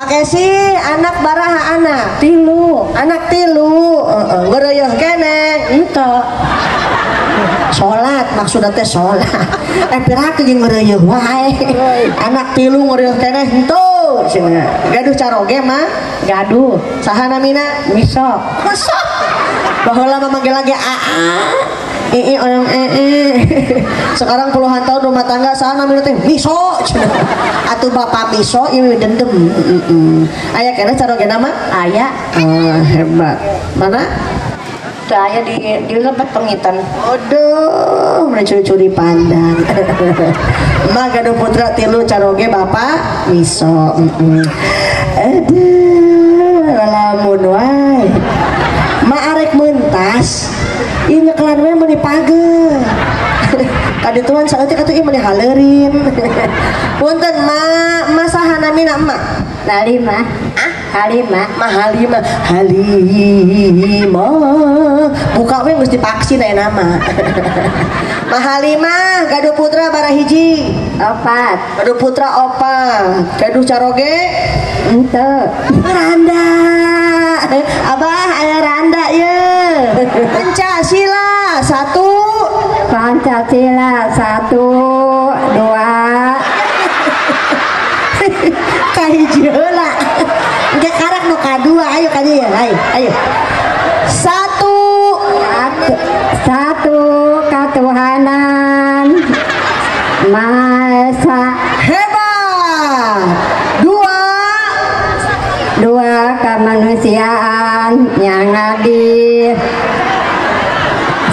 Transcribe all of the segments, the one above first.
Kesi anak baraha anak tilu ngereueuh keneh ente salat maksudna teh salat pirakeun jeung ngereueuh wae anak tilu ngereueuh keneh henteu cenah gaduh caroge mah gaduh saha namina miso baheula mah manggil lagi orang sekarang puluhan tahun rumah tangga saha namina teh miso atuh bapak miso ieu dendem aya keneh caroge nama aya hebat mana saya di lebat pengitan aduh mencuri-curi pandang mah gaduh putra tilu caroge bapak miso aduh lamun wae mah arek mentas ieu nyekelan we meuni pageuh kadituan saeutik atuh ieu meuni haleurin punten mah saha namina emak Halimah buka we geus dipaksin aya nama Mah Halimah gaduh putra barahiji opat gaduh putra opat gaduh caroge henteu randa abah aya randa ye Pancasila 1 2 kahiji heula engke karak nu kadua ayo kadieu ya ayo satu katuhanan masa hebat dua kemanusiaan yang adil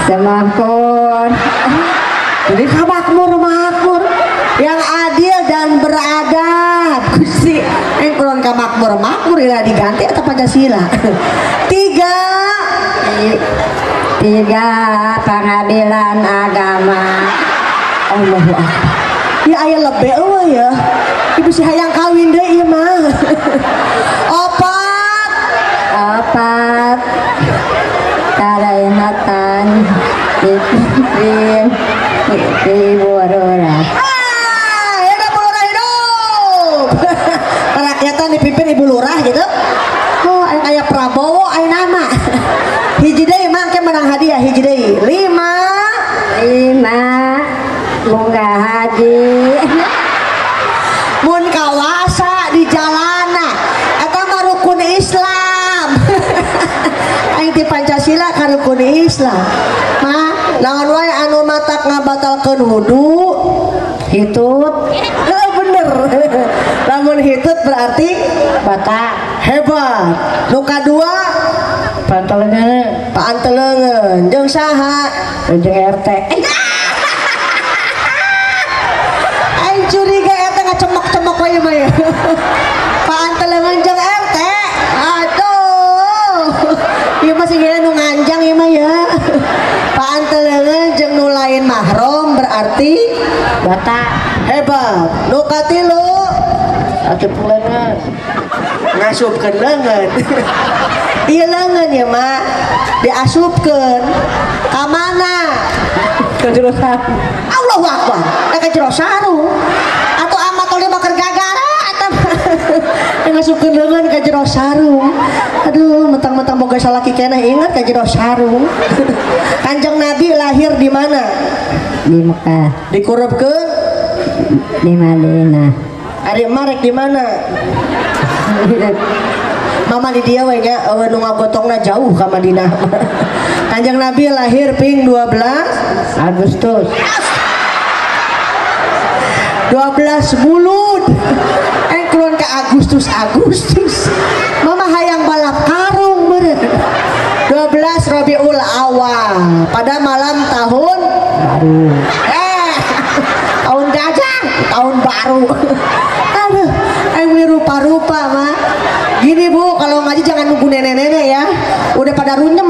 semakmur jadi makmur yang adil dan beradab Gusti kurang ka makmur ya diganti atau Pancasila tiga pengadilan agama Allahu Akbar ya aya lebe eueuh ya ibu si hayang kawin deui ieu mah opat karaematan ibu arola rakyatan dipimpin ibu lurah gitu oh aya Prabowo aya nama hiji deui mangke menang hadiah hiji deui 5 munggah haji mun kawasa di jalana eta mah rukun Islam aing ti Pancasila ka rukun Islam mah naon wae anu matak ngabatalkeun wudu hitut bener lamun hitut berarti batal hebat nu kadua paanteleungeun jeung saha jeung RT aing curiga eta ngacemok-cemok wae mah ya paanteleungeun jeung RT aduh ieu mah sing nu nganjang ieu mah ya paanteleungeun jeung nu lain mahram berarti batal hebat nu katilu atuh leungeun ngasupkeun leungeun ieu leungeun ya mah diasupkeun ka mana ka jero sarung Allahu Akbar ka jero sarung atuh amat toli bakar gagara eta ngasupkeun leungeun ka jero sarung aduh mentang-mentang boga salaki keneh ingat ka jero sarung Kanjeng Nabi lahir di mana di Mekah dikurupkeun di Madinah ari marek di mana mama di dia we nya nu ngagotongna jauh ka Madinah Kanjeng Nabi lahir ping 12 Agustus 12 bulan keluar ke Agustus mama hayang balap karung meureun 12 Rabiul Awal pada malam tahun baru tahun gajah tahun baru aduh rupa-rupa mah gini bu kalau ngaji jangan nunggu nenek-nenek ya udah pada runyem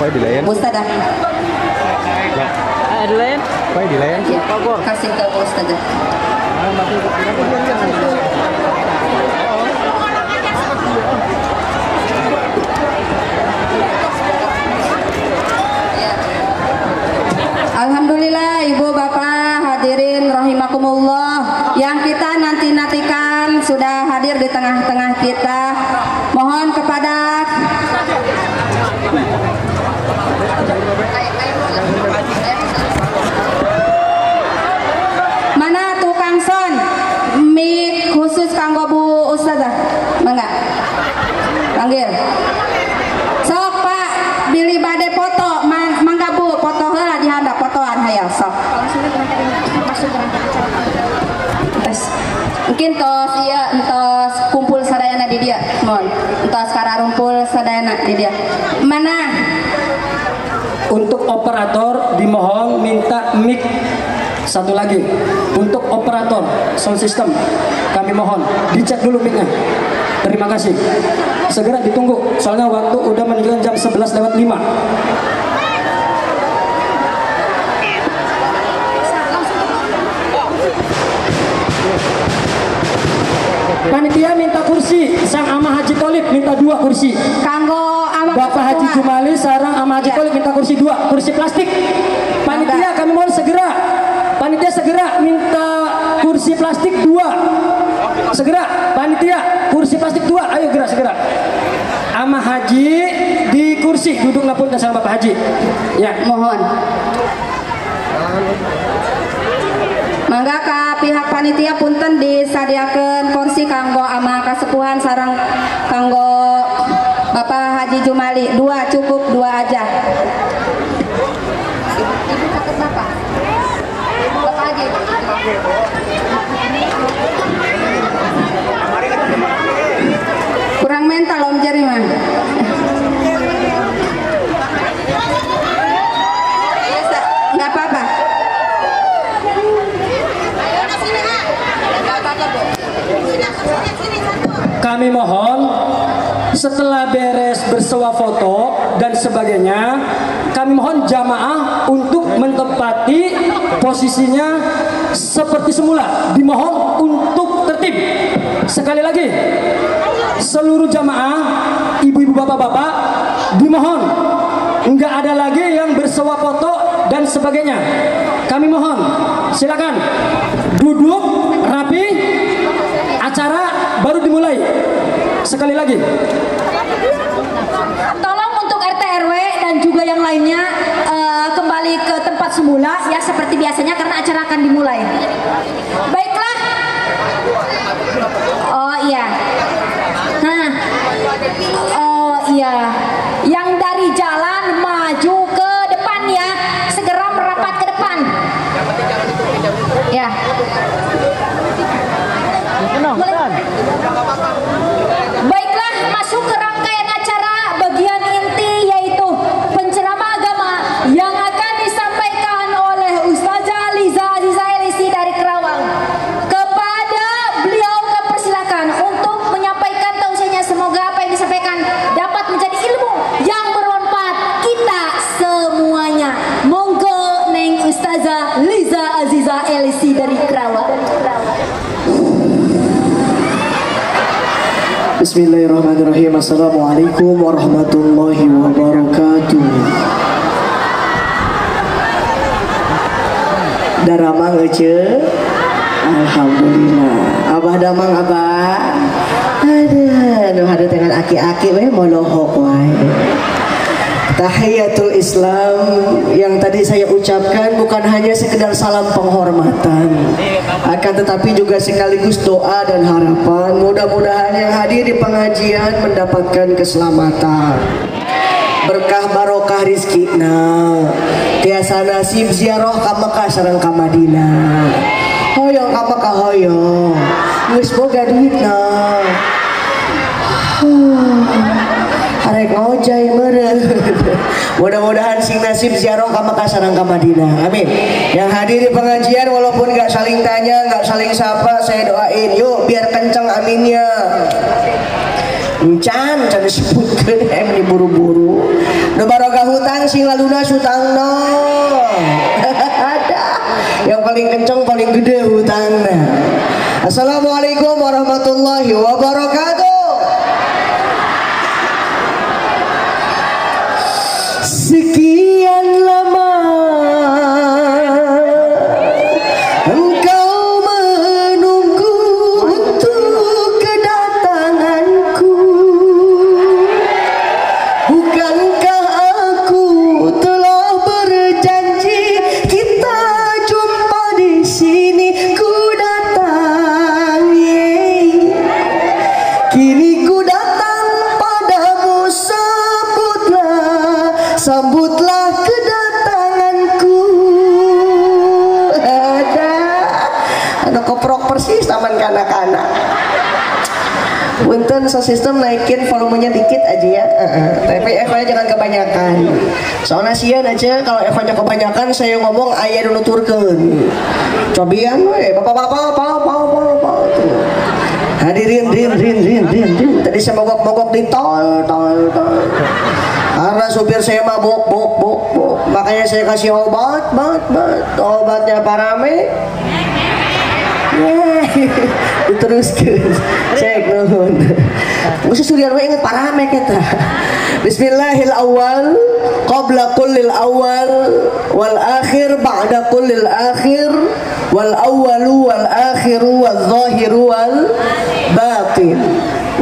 Ustadzah. Dilayan? Apa dilayan? Ya, kasih ke Ustadzah. Alhamdulillah Ibu Bapak hadirin rahimakumullah, yang kita nantikan sudah hadir di tengah-tengah kita. Mohon kepada mana tukang son mic khusus kanggo Bu Ustazah, mangga panggil sok Pak Billy bade foto, mangga Bu foto heula di handap fotoan hayang sok mungkin tos iya entos kumpul sadayana di dia, mohon entos kararumpul sadayana di dia. Mana untuk operator dimohon minta mic satu lagi. Untuk operator sound system kami mohon dicek dulu mic-nya. Terima kasih. Segera ditunggu soalnya waktu udah menunjukkan jam 11:05. Panitia minta kursi, sang Ama Haji Tolib minta 2 kursi. kanggo ama Bapak Haji Jumali sarang Ama Haji Tolib minta kursi 2, kursi plastik. Panitia kami mohon segera. Panitia segera minta kursi plastik 2. Segera, panitia kursi plastik 2. Ayo segera. Ama Haji di kursi duduklah pun sama Bapak Haji. Ya, mohon. Mangga ka pihak panitia punten disadiakeun kursi kanggo ama kasepuhan sareng kanggo Bapak Haji Jumali. 2 cukup, 2 aja. Ibu takut Bapak? Bapak Haji. Kurang mental om jari mah. Enggak apa-apa. kami mohon setelah beres bersuah foto dan sebagainya, kami mohon jamaah untuk menempati posisinya seperti semula. Dimohon untuk tertib. Sekali lagi, seluruh jamaah, ibu-ibu, bapak-bapak, dimohon nggak ada lagi yang bersuah foto dan sebagainya. Kami mohon, silakan duduk rapi, acara baru dimulai. Sekali lagi, tolong untuk RT RW dan juga yang lainnya kembali ke tempat semula ya seperti biasanya karena acara akan dimulai. Baiklah. Oh iya. Nah. Oh iya. Yang dari jalan maju ke depan ya, segera merapat ke depan. Ya. Baiklah, masuk ke rangkaian acara bagian inti yaitu penceramah agama yang akan disampaikan oleh Ustazah Liza Aziza Elisi dari Kerawang. Kepada beliau persilakan untuk menyampaikan tausiahnya. Semoga apa yang disampaikan dapat menjadi ilmu yang bermanfaat kita semuanya. Monggo Neng Ustazah Liza Aziza Elisi dari Kerawang. Bismillahirrahmanirrahim. Assalamualaikum warahmatullahi wabarakatuh. Daramang ece. Alhamdulillah. Abah damang abah. Ada dengan aki-aki weh molohok wae. Tahiyatul Islam yang tadi saya ucapkan bukan hanya sekedar salam penghormatan, akan tetapi juga sekaligus doa dan harapan. Mudah-mudahan yang hadir di pengajian mendapatkan keselamatan, berkah barokah rizkina, tiasa nasib ziarah ka Mekah sareng ka Madinah. Hoyong ka Mekah hoyong, geus boga duitna. Arek ngojay meureun. Mudah-mudahan sing nasib ziarah ka Mekah sareng ka Madinah. Amin. Yang hadir di pengajian walaupun nggak saling tanya, nggak saling sapa, saya doain. Yuk biar kenceng aminnya. Encan disebutkeun em buru-buru. Nu barokah hutang sing laduna sutangna. Ada. Yang paling kencang paling gede hutangna. Assalamualaikum warahmatullahi wabarakatuh. Sekian lama engkau menunggu untuk kedatanganku. Bukankah aku telah berjanji kita jumpa di sini? Ku datang, kini ku datang padamu, sambutlah kedatanganku. Ada anak koprok persis taman kanak-kanak. Punten so sistem naikin volumenya dikit aja ya. Tapi ekornya jangan kebanyakan. Soalnya sian aja kalau ekornya kebanyakan saya ngomong ayah dulu turken. Cobian we bapak-bapak hadirin rin. Tadi saya mogok di tol. Karena supir saya mabok, makanya saya kasih obat. Obatnya parame. Diteruskan. Cek nuhun. Khusus surian we inget parame kita. Bismillahirrahmanirrahim. Qabla kullil awal wal akhir ba'da kullil akhir wal awwalu wal akhiru wal zahiru wal batin.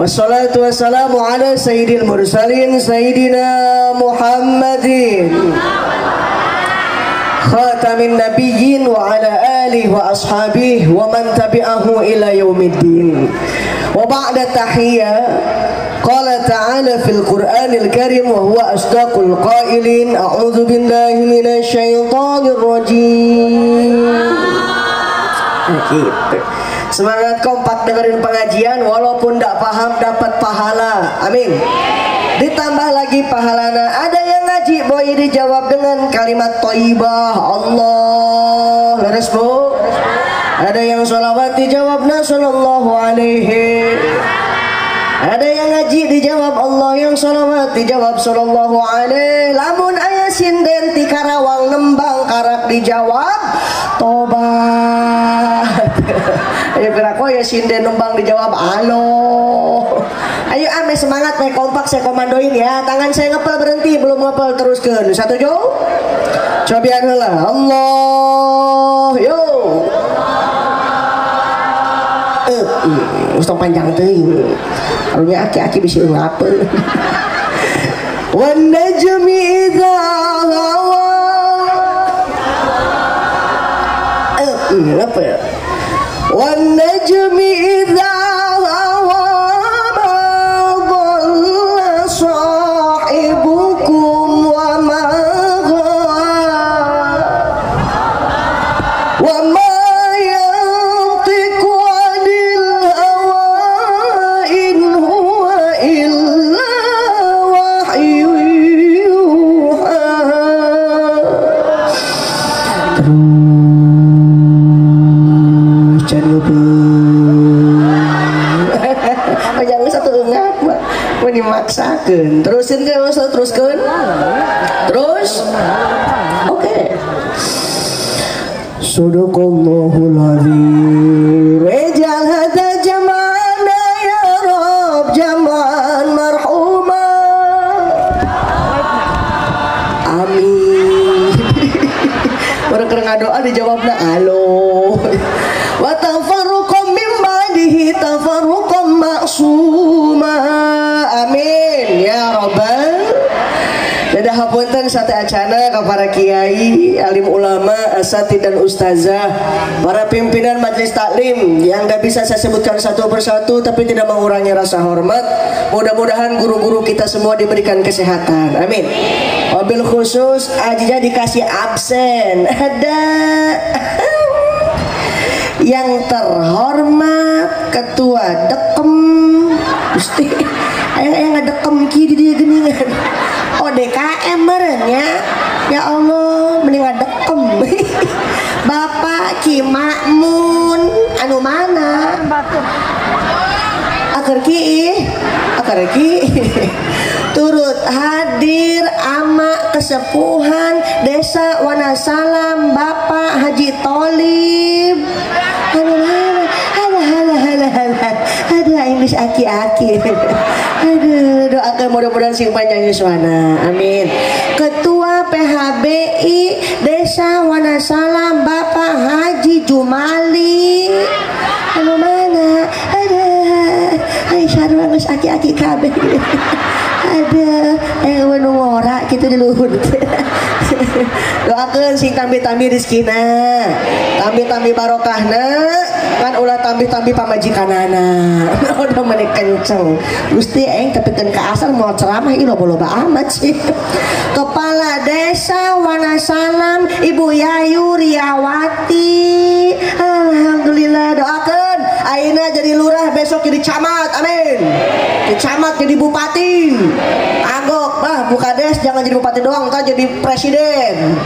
Wassalatu wassalamu ala sayyidil mursalin sayyidina Muhammadin khatamin nabiyyin wa ala alihi wa ashabihi wa man tabi'ahu ila yaumiddin. Wa ba'da tahiyya qala ta'ala fil Qur'anil Karim wa huwa asdaqul qailin a'udzu billahi minasy syaithanir rajim. Gitu. Semangat kompak dengerin pengajian walaupun tidak paham dapat pahala. Amin. Ditambah lagi pahalana. Ada yang ngaji boy dijawab dengan kalimat thayyibah Allah. Leres bu. Ada yang sholawat dijawabna sallallahu alaihi. Ada yang ngaji dijawab Allah, yang sholawat dijawab sallallahu alaihi. Lamun aya sinden ti Karawang nembang karak dijawab tobat. Ayo berako ya sinden nembang dijawab alo. Ayo ame semangat me kompak saya komandoin ya. Tangan saya ngepel berhenti belum ngepel teruskan. Satu jo. Cobian heula. Allah yo. Ustaz panjang teuing. Arunya aki-aki bisa ngapel. Wan najmi idza hawa. Apa ya? Wan najmi idza hawa ma dhalla sahibukum wa ma ghawa wa ma dimaksakan. Terusin ke Ustaz, teruskan. Terus. Oke. Sadaqallahul azim. Ijal hadza jamana ya Rabb jaman marhuma. Amin. Orang keur ngadoa dijawabna alo. Wa tafarruqum min ba'dihi tafarruqum ma'suma. Amin ya Rabbal. Dadah hapunten sate acana ka para kiai, alim ulama, asatid dan ustazah, para pimpinan majelis taklim yang gak bisa saya sebutkan satu persatu tapi tidak mengurangi rasa hormat. Mudah-mudahan guru-guru kita semua diberikan kesehatan. Amin. Wabil khusus ajinya dikasih absen. Ada yang terhormat Ketua Dekem Gusti. Ayang ngedekem ki di dia geningan. Oh DKM merenya. Ya Allah, mending ngedekem. Bapak Ki Makmun anu mana? Akar ki. turut hadir ama kesepuhan Desa Wanasalam Bapak Haji Tholib. Ada Inggris aki-aki. Aduh, doakan mudah-mudahan sing panjang yuswana. Amin. Ketua PHBI Desa Wanasalam Bapak Haji Jumali. Anu mana? Ada. Aisyah Inggris aki-aki kabeh. Ada wanu ngora gitu di luhur. Doakan sing tambi-tambi rezekina, tambi-tambi barokahna, kan ulah tambi-tambi pamajikanana. Udah menik kenceng. Gusti aing tepikeun ka asal mau ceramah ieu loba-loba amat sih. Kepala Desa Wanasalam Ibu Yayu Riawati. Alhamdulillah, doakan ayeuna jadi lurah, besok jadi camat. Amin. Jadi camat, jadi bupati. Agok bah Bukades jangan jadi bupati doang, entar jadi presiden.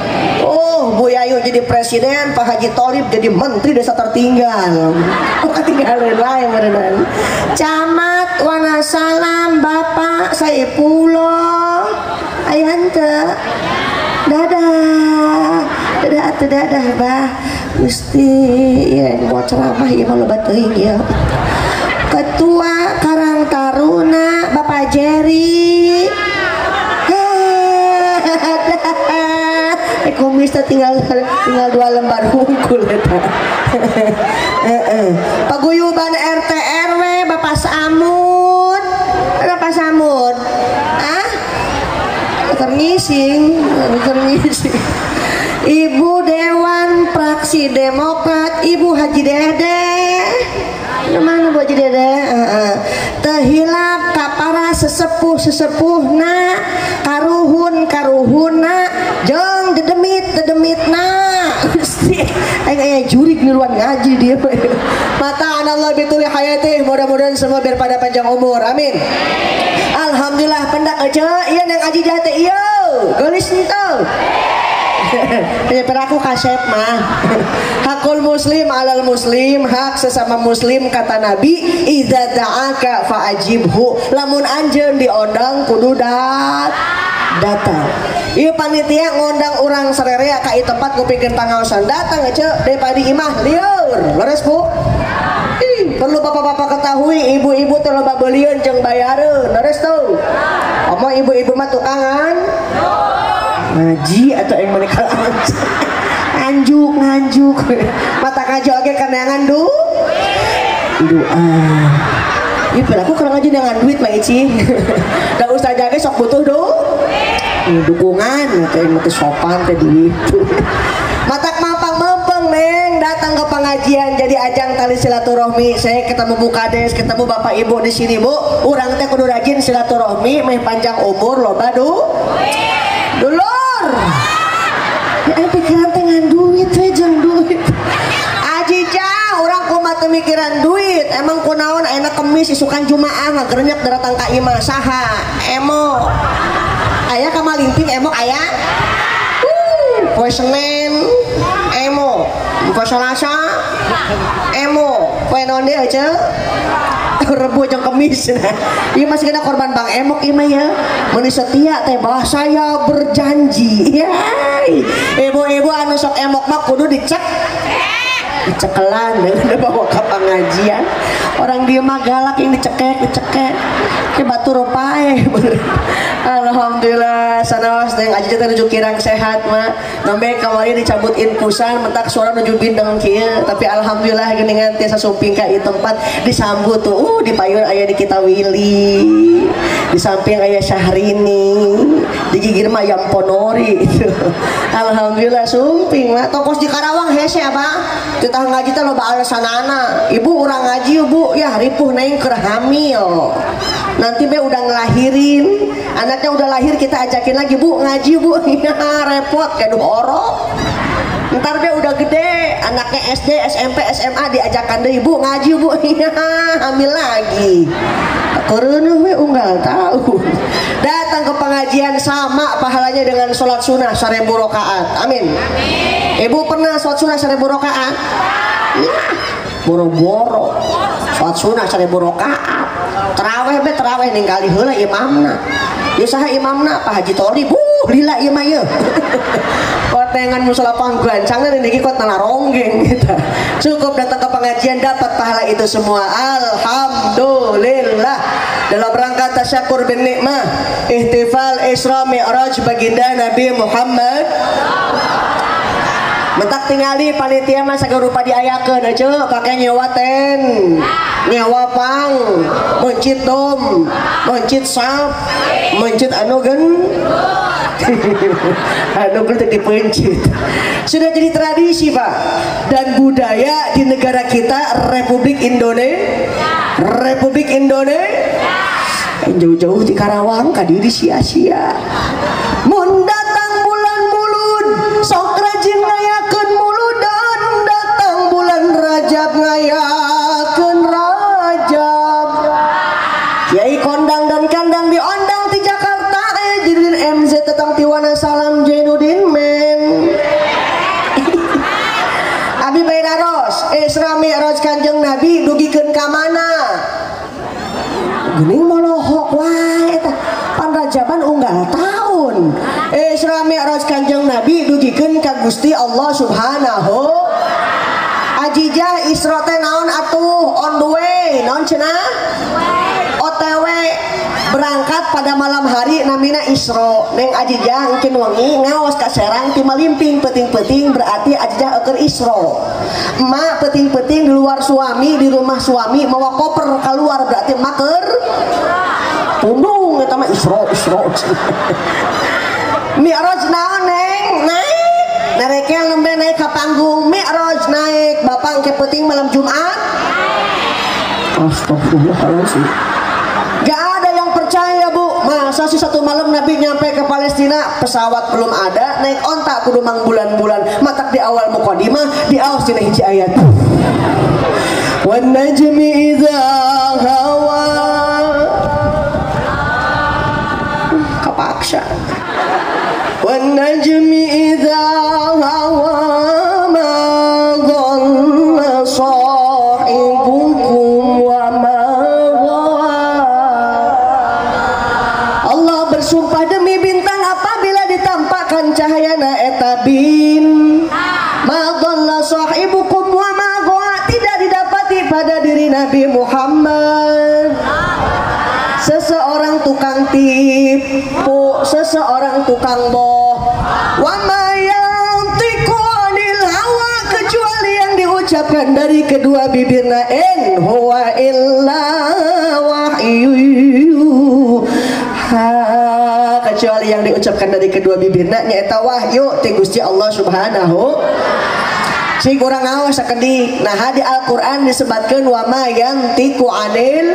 Oh, Bu Yayu jadi presiden, Pak Haji Tholib jadi menteri desa tertinggal. Ketinggalan wae beneran. Camat Wanasalam Bapak Saipullah. Ayanta. Dadah bah. Gusti ya mau ceramah ya malu batuing ya. Ketua Karang Taruna Bapak Jerry. Komis tinggal 2 lembar hungkul eta. Paguyuban RT RW Bapak Samud. Bapak Samud. Termising. Ibu Dewan Fraksi Demokrat Ibu Haji Dede. Mana Bu Haji Dede? Tehilap kapara sesepuh-sesepuhna, karuhun-karuhuna, jeung dedemit-dedemitna. Gusti, aing aya jurig niluan ngaji dia. Mata anallah bituli hayati, mudah-mudahan semua biar pada panjang umur. Amin. Alhamdulillah pendak aja ieu nang aji jate ieu. Geulis henteu. Peraku kasep mah. Hakul muslim alal muslim, hak sesama muslim kata Nabi, idza da'aka fa'ajibhu. Lamun anjeun diondang kudu datang. Ieu panitia ngondang urang sarerea ka ieu tempat ngupikeun pangaosan, datang aja daripada imah lieur. Leres Bu? Perlu bapak-bapak ketahui, ibu-ibu teh loba beulieun jeung bayareun. Leres tuh. Omong ibu-ibu mah tukangan ngaji atau yang mereka nganjuk mata kajo oke kandangan doa ini pelaku kalau ngaji dengan duit mah ici dah usah jaga sok butuh dukungan atau yang mati sopan tadi matak mampang neng datang ke pengajian jadi ajang tali silaturahmi. Saya ketemu Bu Kades, ketemu Bapak Ibu di sini Bu, urang teh kudu rajin silaturahmi meh panjang umur loba dulur ya pikiran dengan duit jangan duit aji jauh orang kumat mikiran duit emang kunaon enak kemis isukan jumaah ngagerenyak datang ka imah saha emo ayah kamalimping emok ayah poe Senin emo poe Selasa emo poe nonde aja Rebu jeung kemis. Ieu masih kena korban Bang Emok ieu mah ya. Mun setia teh bah saya berjanji. Ibu-ibu anu sok emok mah kudu dicekelan udah bawa ke pengajian. Orang dia mah galak yang dicekek ke batu rupae. Alhamdulillah sanaos teh aja teh nuju kirang sehat mah nembe kamari dicabut infusan mentak suara nuju bindeng kieu tapi alhamdulillah geuningan tiasa sumping ka ieu tempat disambut tuh di payun aya di kita Willy di samping aya Syahrini di gigir mah Ayam Ponori alhamdulillah sumping mah tokos di Karawang hese apa kita ngaji teh loba alasanana ibu urang ngaji Bu ya ripuh neng keur hamil nanti be udah ngelahirin anaknya udah lahir kita ajakin lagi Bu ngaji Bu ya repot kayak horor ntar be udah gede anaknya SD SMP SMA diajakan deh Bu ngaji Bu ya hamil lagi korona we unggal tahu datang ke pengajian sama pahalanya dengan sholat sunnah 1000 rakaat amin. Ibu pernah sholat sunnah 1000 rakaat ya boro-boro sholat sunnah 1000 rakaat terawih ninggali heula imamna ya saha imamna Pak Haji Tolib lila ieu mah ye kotengan musala panggancangna niki kot naronggeng gitu. Cukup datang ke pengajian dapat pahala itu semua. Alhamdulillah. Dalam rangka tasyakur bin nikmah ihtifal Isra Mi'raj baginda Nabi Muhammad. Mentak tingali panitia mah sagerupa diayakeun aja pake nyewa ten, nyewa pang, mencit dom, mencit sap, mencit anu gen anu gen dipencit. Sudah jadi tradisi Pak dan budaya di negara kita Republik Indonesia. Jauh-jauh di Karawang kadiri sia-sia. Mun datang bulan mulud sok rajin ngayakeun muludan, datang bulan Rajab ngayakeun Rajab. Kiai kondang dan kandang diondang di Jakarta jadiin MZ tetang tiwana salam Jainuddin men. Abi Bairaros Isra Mi'raj Kanjeng Nabi dugikeun ka mana? Geuning molohok wae eta pan Rajaban unggal tahun. Isra Mi'raj Kanjeng Nabi dugikeun ka Gusti Allah Subhanahu. Ajijah Isra teh naon atuh on the way naon cenah? OTW berangkat pada malam hari namina Isra. Neng Ajijah engkeun wengi ngaos ka Serang ti malimping peuting-peuting berarti Ajijah eukeun Isra. Emak peuting-peuting di luar suami di rumah suami mawa koper keluar berarti emak keur pundung eta mah Isra. Mi'raj naon neng? Naik. Narekel lembe naik ka panggung Mi'raj naik. Bapak engke peuting malam Jumat. Astagfirullahaladzim. Gak ada yang percaya Bu. Masa sih satu malam Nabi nyampe ke Palestina pesawat belum ada naik onta kudu mang bulan-bulan matak di awal mukadimah di awas dina hiji ayat wan najmi idza hawa kapaksa wan najmi idza hawa ma dhalla sahibukum wa ma sumpah demi bintang apabila ditampakkan cahayana eta bin madalla sahibukum wa ma ghawa tidak didapati pada diri Nabi Muhammad seseorang tukang tipu seseorang tukang boh wa ma yantiqu anil hawa kecuali yang diucapkan dari kedua bibirna in huwa illa wahyu kecuali yang diucapkan dari kedua bibirna nyaeta wahyu ti Gusti Allah Subhanahu. Sing urang ngaos sakedik. Nah di Al-Qur'an disebutkeun wa ma yantiqu anil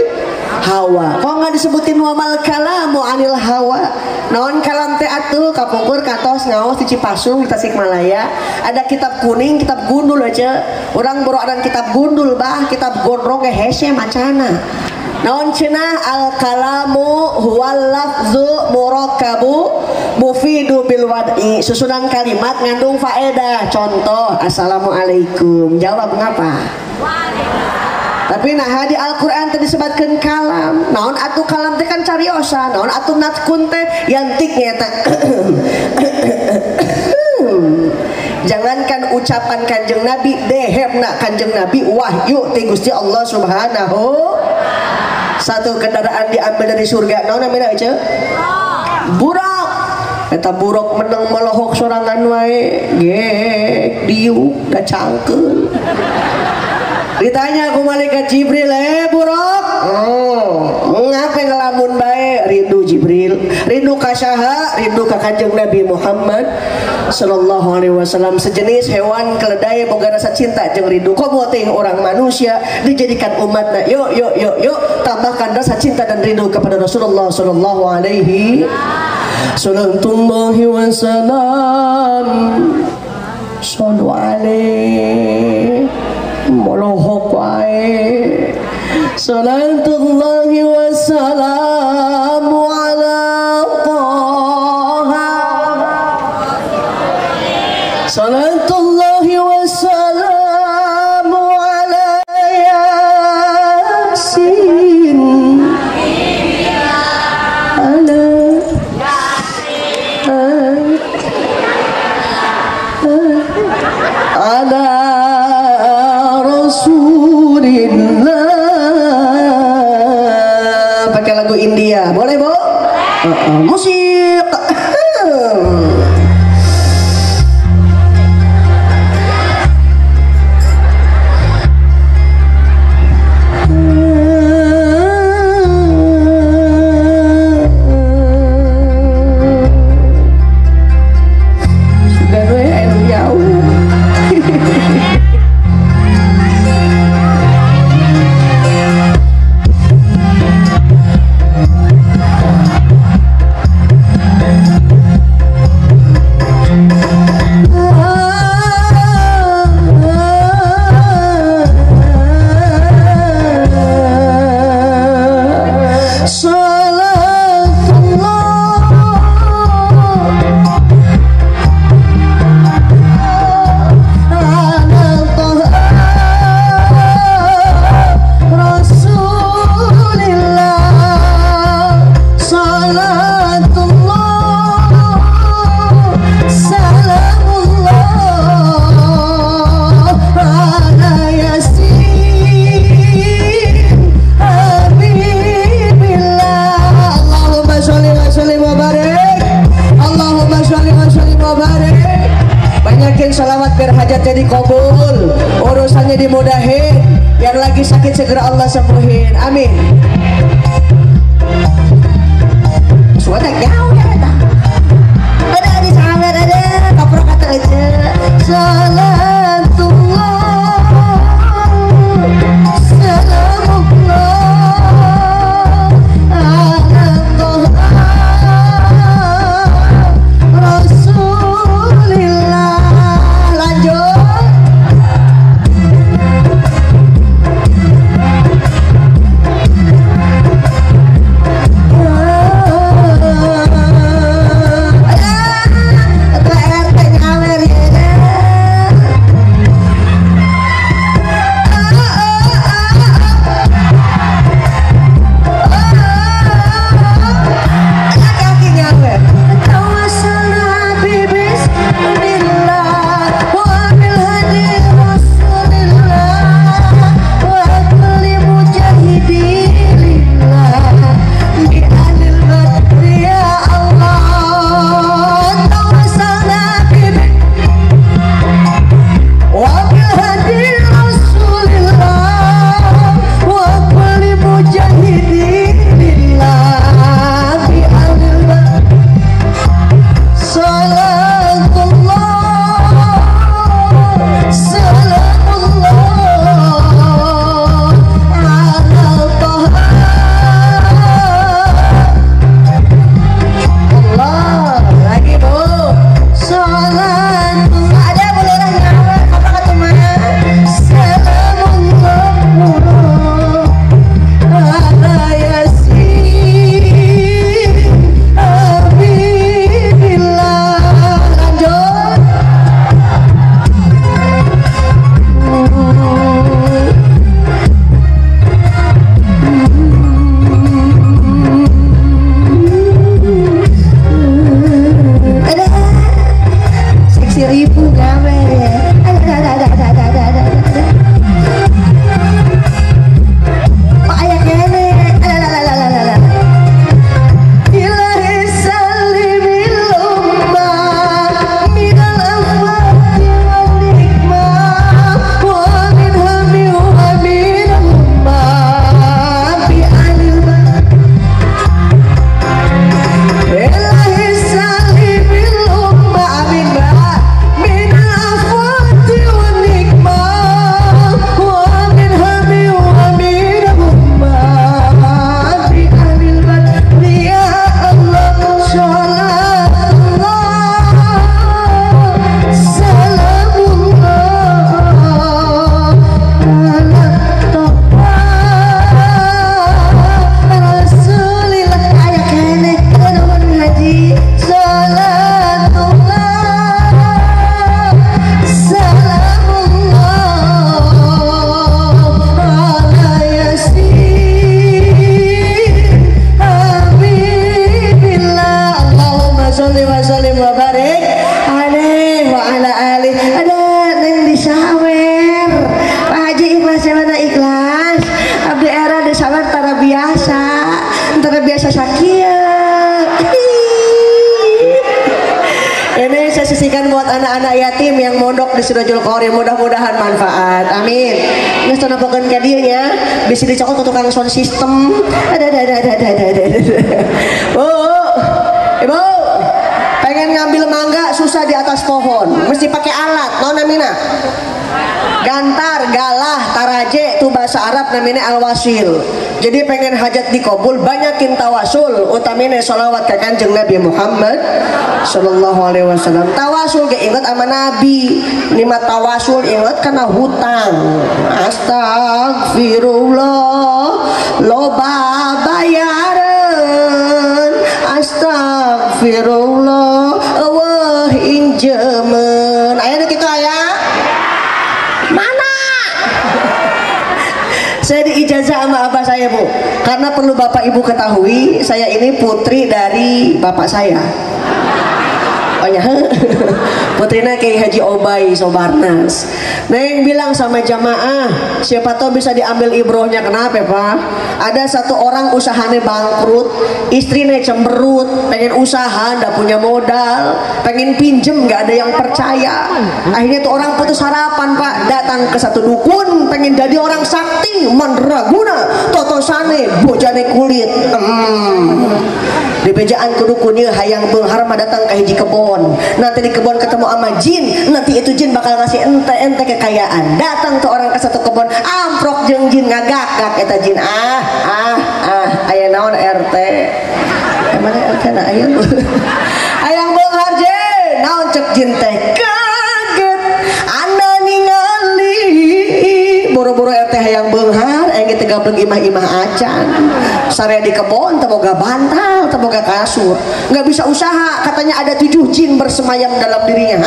hawa. Kok enggak disebutin wa mal kalamu anil hawa? Naon kalam teh atuh kapungkur katos ngaos di Cipasung di Tasikmalaya. Ada kitab kuning, kitab gundul aja. Urang boroadan kitab gundul bah, kitab gondrong ge hese macana. Naon cenah al kalamu huwal lafzu murakkabu mufidu bil wad'i susunan kalimat ngandung faedah. Contoh assalamualaikum jawab ngapa? Tapi nah di Al-Qur'an tadi disebutkeun kalam. Naon atuh kalam teh kan cariosa, naon atuh natkun teh yantik nyata. Jangankan ucapan Kanjeng Nabi dehebna Kanjeng Nabi wahyu ti Gusti Allah Subhanahu. Satu kendaraan diambil dari surga naon namina aja? Burak. Eta buruk menang melohok sorangan wae gek diuk da cangkeun. Ditanya ku malaikat Jibril, buruk ngapa ngelamun bae? Rindu Jibril, rindu ka saha? Rindu ka Kanjeng Nabi Muhammad sallallahu alaihi wasallam. Sejenis hewan keledai boga rasa cinta jeung rindu. Komo teh orang manusia dijadikan umatna. Yuk tambahkan rasa cinta dan rindu kepada Rasulullah sallallahu alaihi wasallam. Sallu alaihi molohok wae. Salatullahi wassalamu ala Taha. Salatullahi wassalamu ala Musik. Salawat biar hajatnya dikabul, urusannya dimudahin, yang lagi sakit segera Allah sembuhin, amin. Suara jauh ya kata, ada di sana ada kaprok kata aja. Salatullah, salamullah, ala Rasulillah. anak yatim yang mondok di Sirajul Qori, mudah-mudahan manfaat. Amin. Geus tanapakeun ka dieu nya, bisa dicokot ke tukang sound system. Ada. Oh, Ibu, pengen ngambil mangga susah di atas pohon, mesti pakai alat. Naon namina? Gantar, galah, taraje itu bahasa Arab namanya al-wasil. Jadi pengen hajat dikabul, banyakin tawasul, utamina sholawat ke Kanjeng Nabi Muhammad sallallahu alaihi wasallam. Tawasul ge ingat sama Nabi. Lima tawasul ingat karena hutang. Astagfirullah, loba bayaran. Astagfirullah, wah injemen. Aya kitu aya? Mana? Saya diijazah sama abah saya, Bu. Karena perlu Bapak Ibu ketahui, saya ini putri dari bapak saya. Oh ya, putrinya Kiai Haji Obay Sobarnas. Neng bilang sama jamaah, siapa tahu bisa diambil ibrohnya. Kenapa, Pak? Ada satu orang usahanya bangkrut, istrinya cemberut, pengen usaha, ndak punya modal, pengen pinjem, nggak ada yang percaya. Akhirnya tuh orang putus harapan, Pak. Datang ke satu dukun, pengen jadi orang sakti, mandraguna, totosane, bojane kulit. Di bejaan ke dukunnya hayang beunghar mah datang ke hiji kebon. Nanti di kebon ketemu sama jin, nanti itu jin bakal ngasih ente kekayaan. Datang tuh orang ke satu kebon, amprok jeung jin ngagak eta jin. Aya naon RT? Mana RT na aya? Hayang beunghar je, naon cek jin teh? Kaget anda ningali. Boro-boro RT hayang beunghar, aya teh gableng imah-imah acan. Sarea di kebon teu boga bantal, teu boga kasur, nggak bisa usaha. Katanya ada 7 jin bersemayam dalam dirinya.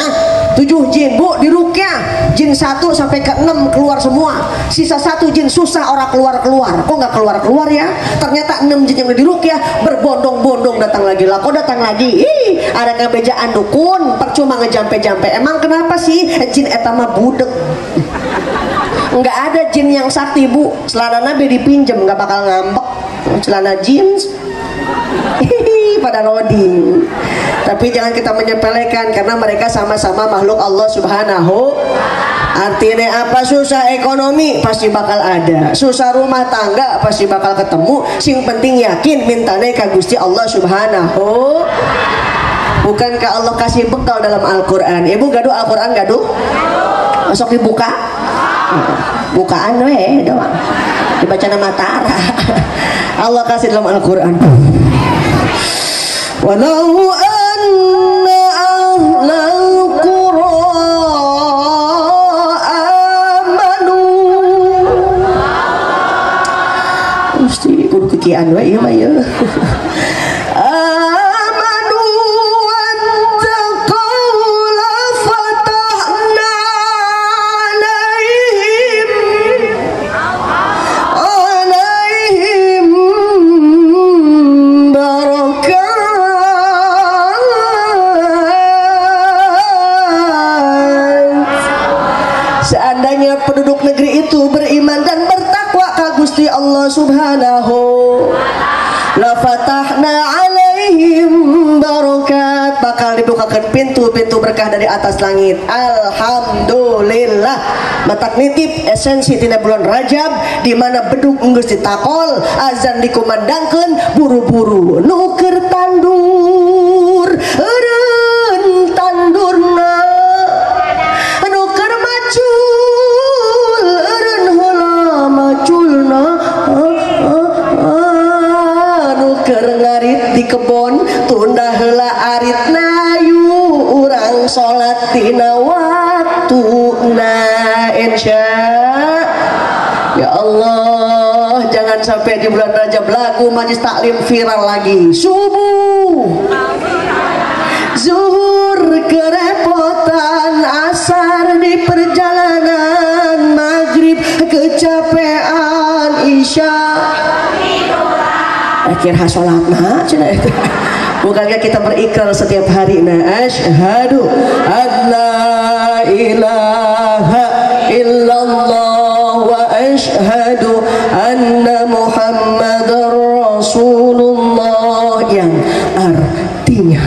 7 jin, Bu, diruqyah. Jin 1 sampai ke 6 keluar semua. Sisa 1 jin susah orang keluar. Kok nggak keluar ya? Ternyata 6 jin yang diruqyah berbondong-bondong datang lagi. Lah kok datang lagi? Ada kebejaan dukun, percuma ngejampe-jampe. Emang kenapa sih jin eta mah budek? Nggak ada jin yang sakti, Bu. Celana Nabi dipinjem nggak bakal ngambek. Celana jeans pada loading. Tapi jangan kita menyepelekan, karena mereka sama-sama makhluk Allah Subhanahu. Artinya apa? Susah ekonomi pasti bakal ada, susah rumah tangga pasti bakal ketemu. Sing penting yakin mintane ka Gusti Allah Subhanahu. Bukankah Allah kasih bekal dalam Al-Quran? Ibu gaduh Al-Quran gaduh? Masuk dibuka? Bukaan we doang. Dibaca nama Tara. Allah kasih dalam Al-Quran. Walau anna ahlal qura amanu. Mesti kudu kekian we ieu mah ieu. Penduduk negeri itu beriman dan bertakwa ka Gusti Allah Subhanahu, la fatahna alaihim barakat, bakal dibukakan pintu-pintu berkah dari atas langit. Alhamdulillah. Matak nitip esensi tina bulan Rajab, di mana beduk geus ditakol, azan dikumandangkeun, buru-buru nuker tandur, eureun tandurna di kebon, tunda heula aritna yu urang salat dina waktuna insya. Ya Allah, jangan sampai di bulan Rajab lagu majlis taklim viral lagi. Subuh, zuhur kerepotan, asar di perjalanan, maghrib kecapean, isya akhir hasolatna cenah eta. Bukankah kita berikrar setiap hari, asyhadu alla ilaha illallah wa asyhadu anna muhammadar rasulullah, yang artinya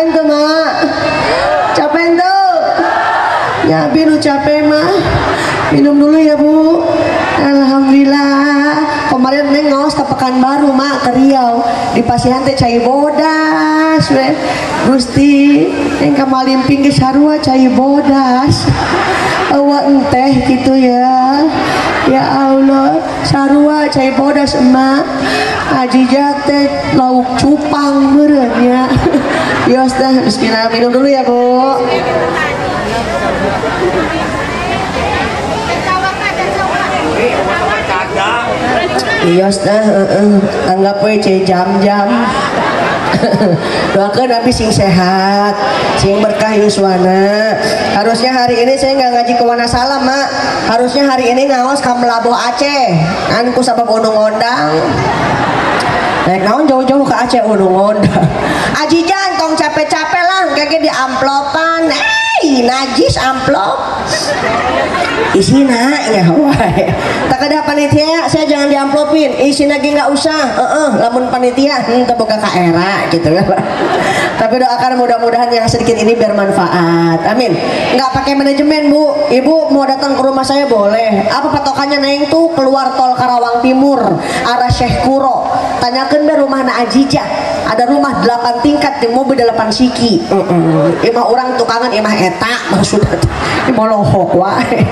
capek tuh mak, capek tuh ya binu capek mah, minum dulu ya bu. Alhamdulillah kemarin neng ngaos ke Pekanbaru mak ke Riau di Pasihan teh cai bodas weh Gusti neng ke Malimping ge sarua cai bodas awa enteh gitu ya. Ya Allah sarua cai bodas emak aji jate lauk cupang meureun ya. Yos dah bismillah minum dulu ya bu. Yos dah anggap we jam-jam. Doakan Nabi sing sehat, sing berkah yuswana. Harusnya hari ini saya nggak ngaji ke Wonosalam mak. Harusnya hari ini ngaos ke Melabuh Aceh. Anku sabab undung ondang. Naik naon jauh-jauh ke Aceh undung ondang. Aji jantong capek-capek lah, kayak di amplopan. Najis amplop. Isina ya wae. Tak ada panitia, saya jangan diamplopin. Isina ge nggak usah. Lamun panitia teu boga ka era gitu ya. Tapi doakan mudah-mudahan yang sedikit ini bermanfaat. Amin. Nggak pakai manajemen bu. Ibu mau datang ke rumah saya boleh. Apa patokannya neng tuh keluar tol Karawang Timur arah Syekh Kuro. Tanyakan be rumah na Ajijah. Ada rumah 8 tingkat di mobil 8 siki. Imah orang tukangan imah eta maksudnya. Ini mau lohok wae.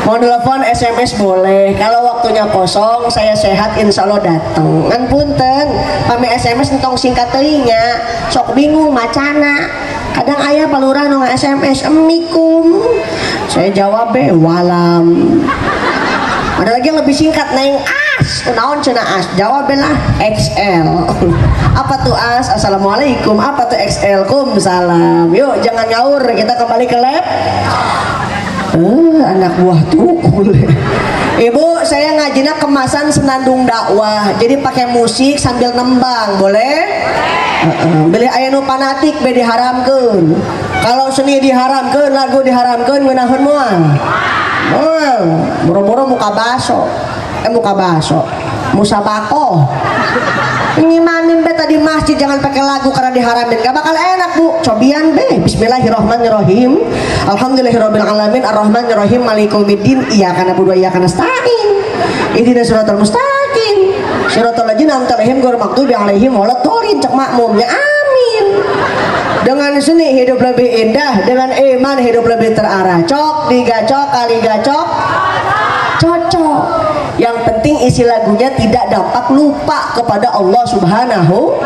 Mau telepon SMS boleh. Kalau waktunya kosong saya sehat insya Allah datang. Ngan punten pame SMS entong singkat teuingnya. Sok bingung macana. Kadang ayah palurah nu SMS emikum. Saya jawab be walam. Ada lagi yang lebih singkat neng as. Naon cenah as? Jawab lah XL. Apa tuh as? Assalamualaikum. Apa tuh XL? Salam. Yuk jangan ngawur, kita kembali ke lab. Anak buah tukul. Ibu, saya ngajina kemasan senandung dakwah. Jadi pakai musik sambil nembang, boleh? Beli aya nu fanatik be diharamkeun. Kalau seni diharamkeun, lagu diharamkeun ngeunaheun moal. Boro-boro muka baso. Muka baso. Musabako. Ngimanin be tadi masjid jangan pakai lagu karena diharamin. Gak bakal enak bu. Cobian be. Bismillahirrahmanirrahim. Alhamdulillahirabbil alamin arrahmanirrahim maliki yaumiddin iyyaka na'budu wa iyyaka nasta'in. Ihdinas siratal mustaqim. Siratal ladzina an'amta 'alaihim ghairil maghdubi 'alaihim waladdallin. Cek makmumnya amin. Dengan seni hidup lebih indah, dengan iman hidup lebih terarah. Cok digacok kali gacok cocok. Yang penting isi lagunya tidak dapat lupa kepada Allah Subhanahu.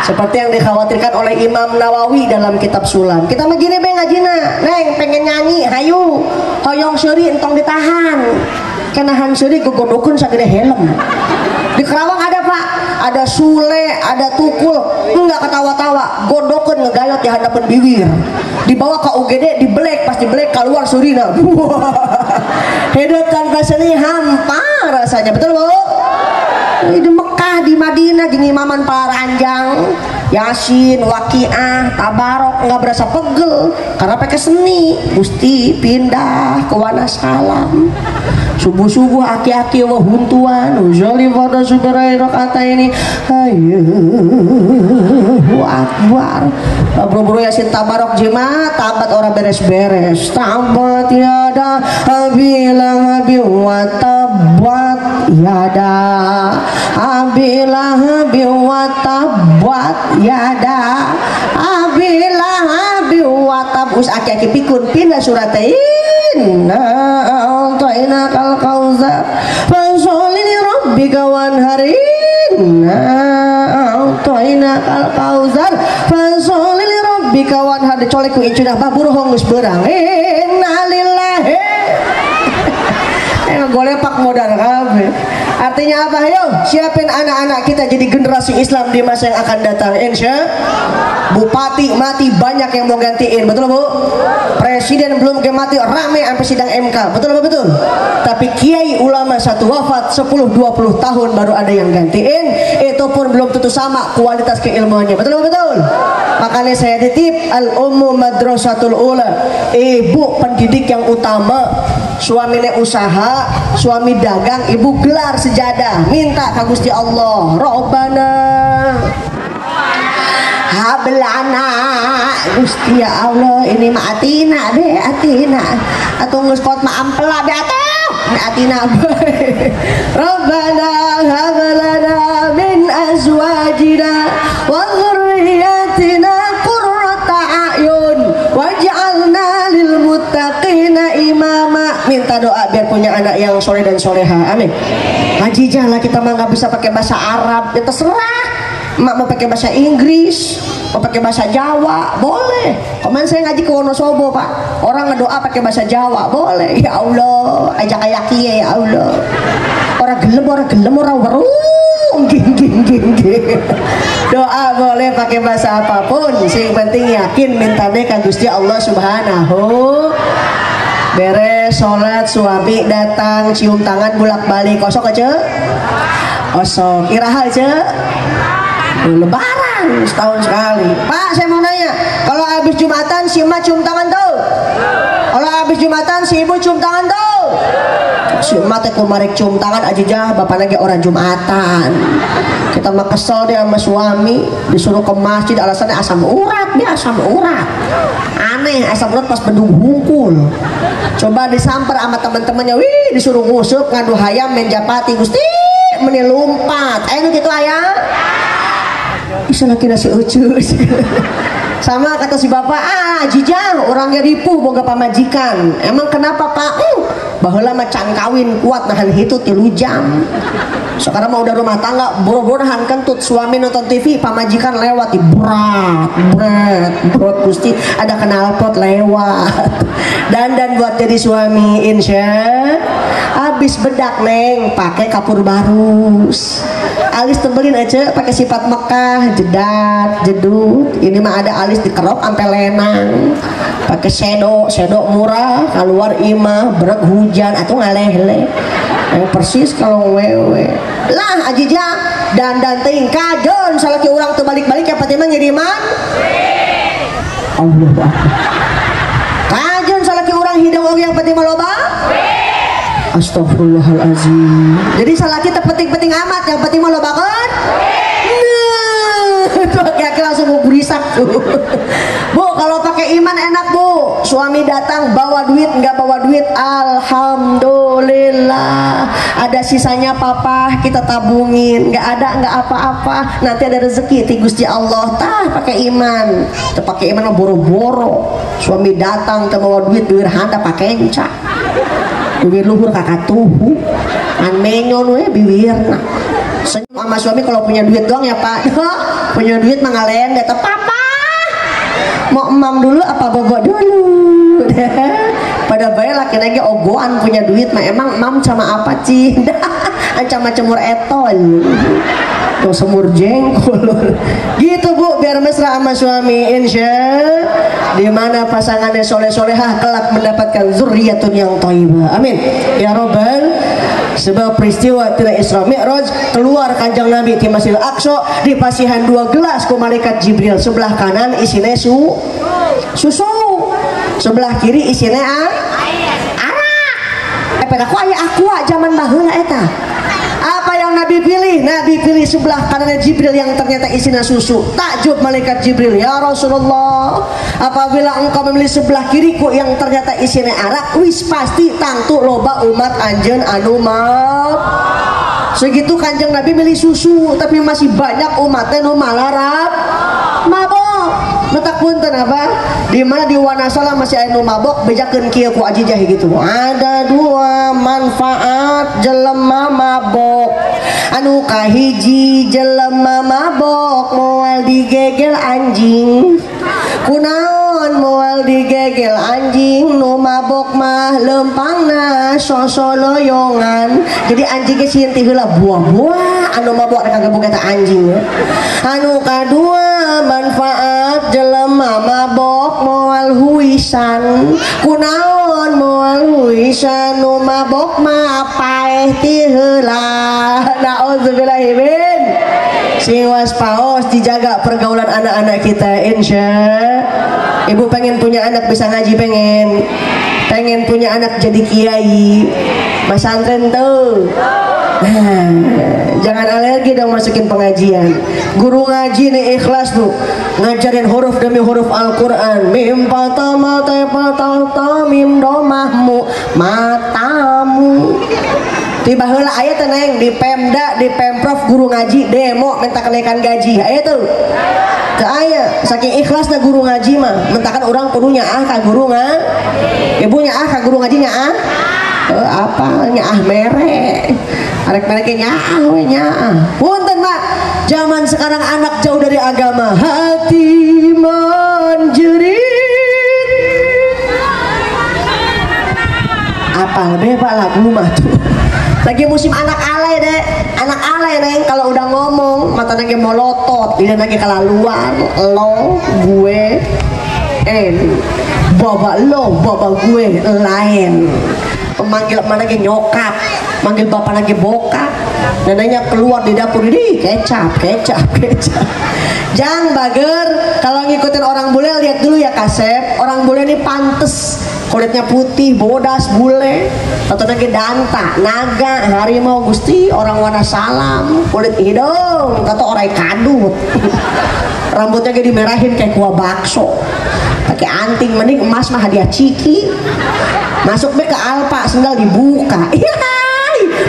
Seperti yang dikhawatirkan oleh Imam Nawawi dalam kitab Sulam. Kita mah gini be ngajina, neng pengen nyanyi, hayu, hoyong seuri entong ditahan. Kenahan seuri gugodokun sagede helm. Di Kerawang ada pak, ada Sule, ada Tukul, enggak ketawa-tawa, godokun ngegayot di hadapan bibir. Dibawa ke UGD, dibelek, pas dibelek keluar surina. Hidup tanpa seni hampa rasanya, betul bu? Di Mekah, di Madinah, gini maman Paranjang, Yasin, Waqiah, Tabarok, nggak berasa pegel karena pakai seni. Gusti pindah ke Wonosalam. Subuh-subuh aki-aki wa huntuan uzoli pada suberai rakaat ini. Allahu akbar. Bro-bro Yasin Tabarok jemaah tabat orang beres-beres. Tabat yada abilah abi wa tabat yada abilah abi wa tabat yada abilah abi wa tabus aki-aki pikun pindah suratain. Ta'ina kal kauzar fasholli li rabbika wanharin. Ta'ina kal kauzar fasholli li rabbika wanhar. Colek ku icunah baburuh geus beurang. Innalillahi. Golepak modal kabeh. Artinya apa? Ayo siapin anak-anak kita jadi generasi Islam di masa yang akan datang. Insya Bupati mati banyak yang mau gantiin, betul bu? Presiden belum mati rame sampai sidang MK, betul betul? Tapi kiai ulama satu wafat 10-20 tahun baru ada yang gantiin. Itu pun belum tentu sama kualitas keilmuannya, betul betul? Makanya saya titip al-ummu madrasatul ula. Ibu pendidik yang utama. Suaminya usaha, suami dagang, ibu gelar sejadah, minta ke Gusti Allah, Rabbana hablana Gusti ya Allah, ini mah atina be atina. Atuh geus pot mah ampela be atuh. Atina Rabbana hab lana min azwajina wa dhurriyyatina qurrata a'yun waj'alna lil muttaqina imama. Minta doa biar punya anak yang soleh dan soleha, amin. Ngaji lah kita mah nggak bisa pakai bahasa Arab, ya terserah. Mak mau pakai bahasa Inggris, mau pakai bahasa Jawa, boleh. Kemarin saya ngaji ke Wonosobo pak, orang ngedoa pakai bahasa Jawa, boleh. Ya Allah, ajak kayak kia ya Allah. Orang gelem, orang werung, ging. Doa boleh pakai bahasa apapun, sing penting yakin minta deh ka Gusti Allah Subhanahu. Beres sholat suami datang cium tangan bulak balik kosong aja, kosong iraha aja. Lebaran setahun sekali. Pak saya mau nanya, kalau habis Jumatan si emak cium tangan tuh, kalau habis Jumatan si ibu cium tangan tuh, si emak teh kumarik cium tangan aja jah bapak lagi orang Jumatan. Kita mah kesel deh sama suami, disuruh ke masjid alasannya asam urat, dia asam urat. Aneh asam urat pas bedung hungkul. Coba disamper sama teman-temannya, wih disuruh ngusup ngadu hayam main japati Gusti menilumpat. Ayo gitu ayah. Bisa lagi nasi ucus. Sama kata si bapak, jijang orangnya ripuh boga pamajikan. Emang kenapa pak? Baheula mah can kawin kuat nahan hitu 3 jam. Sekarang mau udah rumah tangga boro-boro nahan kentut, suami nonton TV pamajikan lewat di berat Gusti ada knalpot lewat. Dan buat jadi suami insya habis bedak neng pakai kapur barus, alis tebelin aja pakai sifat Mekah, jedat jedut. Ini mah ada alis dikerok sampai lenang, pakai shadow murah keluar imah berat hujan atau ngaleh-leh yang persis kalau wewe lah ajija dan ting kajon salaki orang tuh balik-balik yang patimang ngiriman Allah kajon salaki orang hidung oge yang patimang loba astagfirullahalazim. Jadi salaki teh penting-penting amat yang penting mah loba kan pakai langsung mau berisak tuh. Bu kalau pakai iman enak bu, suami datang bawa duit nggak bawa duit alhamdulillah ada sisanya papa kita tabungin, nggak ada nggak apa-apa nanti ada rezeki ti Gusti Allah tah pakai iman. Pakai iman mah boro-boro suami datang teh bawa duit duit handa pakai encak duit luhur kakak tuhu an menyon we bibirna. Senyum sama suami kalau punya duit doang ya pak. Punya duit mah ngalayan data papa mau emam dulu apa bobo dulu. Pada bayi laki lagi ogoan punya duit mah emang emam sama apa cih sama cemur etol tuh semur jengkol gitu bu biar mesra sama suami insya dimana pasangannya soleh-solehah kelak mendapatkan zurriyatun yang thayyibah amin ya robbal. Sebab peristiwa tina Isra Mi'raj keluar kanjeng Nabi di Masjidil Aqsa dipasihan 2 gelas ku malaikat Jibril, sebelah kanan isine susu, sebelah kiri isine arak. Pada ku aya aqua zaman baheula eta. Apa yang Nabi pilih? Nabi pilih sebelah kanannya Jibril yang ternyata isinya susu. Takjub malaikat Jibril, ya Rasulullah, apabila engkau memilih sebelah kiriku yang ternyata isinya arak, wis pasti tangtu loba umat anjeun anu maaf. Segitu kanjeng Nabi milih susu, tapi masih banyak umatnya nu malarap mabok. Letak punten apa? Di mana di Wanasala masih anu mabok, bejakeun kieu ku ajijah gitu. Ada 2 manfaat jelema mabok. Anu kahiji jelema mabok moal digegel anjing. Kunaon moal digegel anjing nu mabok mah lempangna sosoloyongan. Jadi anjingnya sieun ti heula buah-buah anu mabok kagak boga eta anjing. Anu kadua manfaat jelema mabok moal huisan. Kunaon moal huisan nu mabok mah paeh ti heula. Nauzubillahi min. Sing waspaos dijaga pergaulan anak-anak kita insya. Ibu pengen punya anak bisa ngaji, pengen punya anak jadi kiai, pesantren tuh. jangan alergi dong masukin pengajian. Guru ngaji nih ikhlas tuh, ngajarin huruf demi huruf Al-Quran. Mim patama tepatata mim domahmu matamu. Tiba heula aya teh neng di Pemda, di Pemprov guru ngaji demo minta kenaikan gaji. Aya tuh. Teu aya, saking ikhlasna guru ngaji mah, mentakan orang kudu nyaah ka guru ibu nyaah ka guru ngaji nyaah. Apa nyaah mere. Arek mere ge nyaah we nyaah. Punten Mak, zaman sekarang anak jauh dari agama, hati menjerit. Apal beba lagu mah tuh. Lagi musim anak alay deh, anak alay neng kalau udah ngomong mata lagi molotot, dia lagi kelaluan, lo, gue, baba lo, baba gue, lain. Pemanggil mana lagi nyokap, manggil bapak lagi bokap, neneknya keluar di dapur ini kecap. Jang bager, kalau ngikutin orang bule lihat dulu ya Kasep, orang bule ini pantes. Kulitnya putih, bodas, bule, atau lagi danta, naga, harimau, gusti, orang warna salam, kulit hidung, atau orang kadut, rambutnya kayak dimerahin kayak kuah bakso, pakai anting, mending emas mah hadiah ciki, masuk be ke Alfa, sendal dibuka,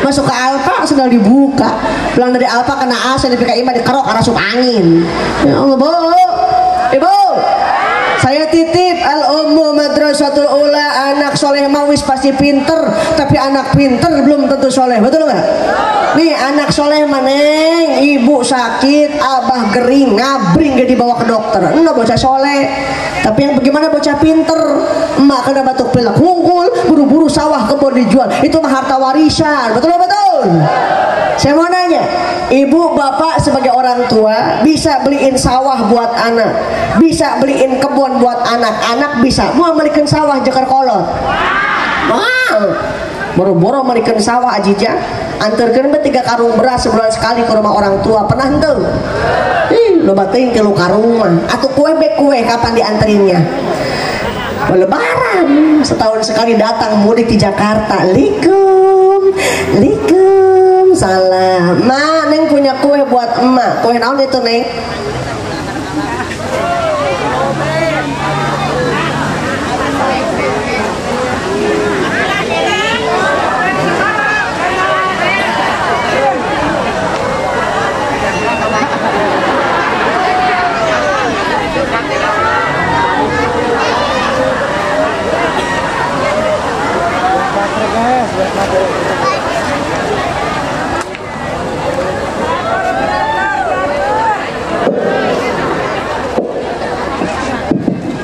masuk ke Alfa, sendal dibuka, pulang dari Alfa kena AC, di PKI mah dikerok karena sup angin, ya Allah bu, ibu. Saya titip Al-Ummu Madrasatul Ula, anak soleh mawis pasti pinter, tapi anak pinter belum tentu soleh, betul nggak? Nih anak soleh maneng, ibu sakit, abah gering, ngabring gak dibawa ke dokter, enggak bocah soleh. Tapi yang bagaimana bocah pinter, emak kena batuk pilek, hungkul, buru-buru sawah kebun dijual, itu mah harta warisan, betul betul? Saya mau nanya, ibu bapak sebagai orang tua bisa beliin sawah buat anak, bisa beliin kebun buat anak bisa mau belikan sawah jekar kolot, wow, boro-boro belikan sawah ajija, antarkan 3 karung beras sebulan sekali ke rumah orang tua, pernah ente? Lo batin 3 karung mah, atau kue kapan dianterinnya? Lebaran setahun sekali datang mudik di Jakarta, likum salam, ma neng punya kue buat emak, kue naon itu neng?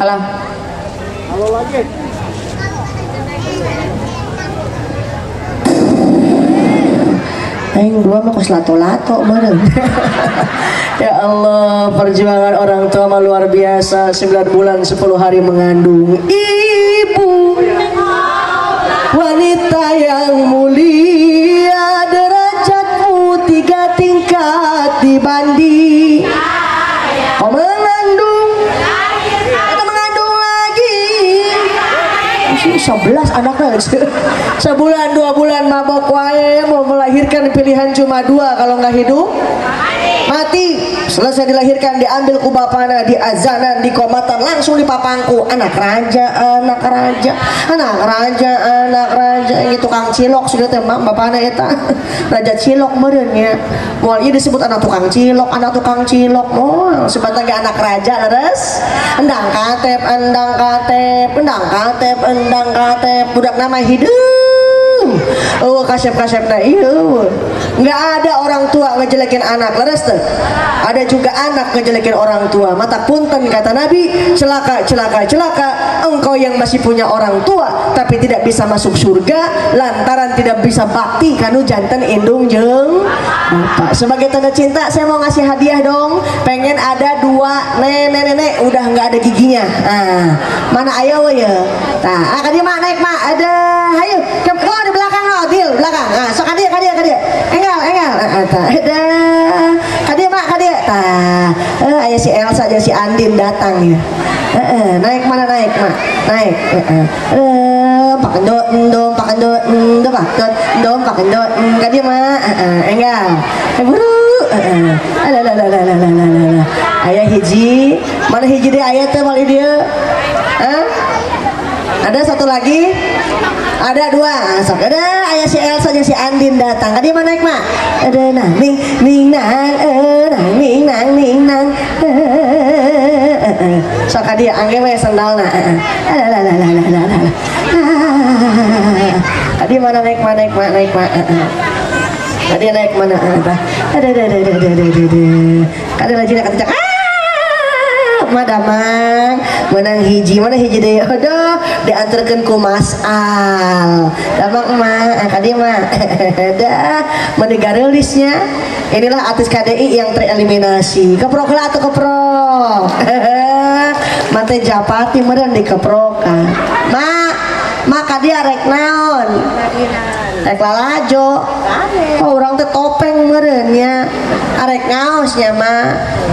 Alah. Halo lagi. Aing dua mah kos lato-lato meureun. Ya Allah, perjuangan orang tua mah luar biasa. 9 bulan 10 hari mengandung. Ibu wanita yang mulia, derajatmu 3 tingkat dibanding. Kau mengandung, atau mengandung lagi. 11 anaknya. Sebulan 2 bulan mabok wae, mau melahirkan pilihan cuma 2, kalau nggak hidup mati. Selesai dilahirkan diambil ku bapana, diazanan, dikomatan, langsung dipapangku. Anak raja ini tukang cilok sudah temang bapana eta. Raja cilok meureun nya. Moal ieu disebut anak tukang cilok. Moal sebatang anak raja leres. Endang katep, budak nama hidup. Oh kasep-kasepna ieu. Nggak ada orang tua ngejelekin anak, leres tuh. Ada juga anak ngejelekin orang tua. Mata punten kata Nabi, celaka engkau yang masih punya orang tua tapi tidak bisa masuk surga lantaran tidak bisa bakti kanu janten indung jeung bapak. Sebagai tanda cinta saya mau ngasih hadiah dong. Pengen ada 2 nenek udah nggak ada giginya. Nah, mana ayo ya? Nah, dia mah naik mah ada. Ayo, kau di belakang lo, Dil, belakang. Nah, sok kadia. Enggal. Ada. Kadia. Tah. Aya si Elsa aja si Andin datang ya. Naik mana naik, Mak? Naik. Pak pakendo endom pakendo endom pakendo endom pakendo kadi mah enggak buru ayah hiji mana hiji deh ayah teh mali dia ada satu lagi ada dua sok ada ayah si Elsa jeung si Andin datang kadi mana naik mah ada nang ning ning nang ning nang ning nang sok kadi angge we sendalna kadi mana naik tadi naik mana ada kadi lagi nak kata madamang menang hiji mana hiji deh aduh diantarkan ku Mas Al damang mah kadi mah dah menegarilisnya inilah artis KDI yang tereliminasi keprok lah atau keprok mate Japati meureun dikeprokan maka dia rek naon rek lalajo orang teh topeng meureun nya arek ngaosnya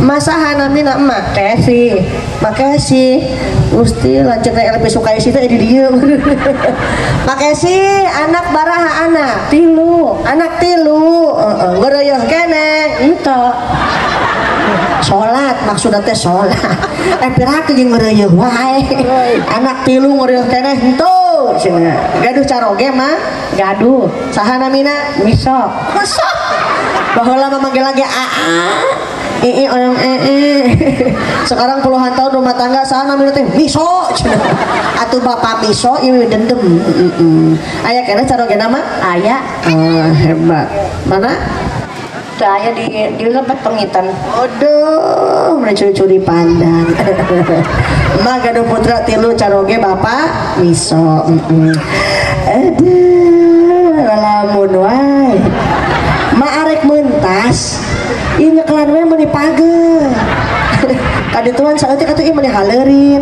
masahan mina makasih Gusti lanceuk rek LP Sukaisi teh di dieu makasih anak baraha anak tilu ngeureuyeuh keneh henteu salat maksudna teh salat pirakeun jeung ngeureuyeuh wae anak tilu ngeureuyeuh keneh henteu cenah gaduh caroge mah gaduh saha namina miso baheula mah manggil lagi orang sekarang puluhan tahun rumah tangga saha namina teh miso atuh bapak miso ieu dendem aya keneh caroge nama aya hebat mana saya di lebat pengitan aduh mencuri-curi pandang mah gaduh putra tilu caroge bapak miso aduh lamun wae ma arek mentas ieu nyekelan we meuni pageuh kadi tuan saeutik atuh ieu meuni haleurin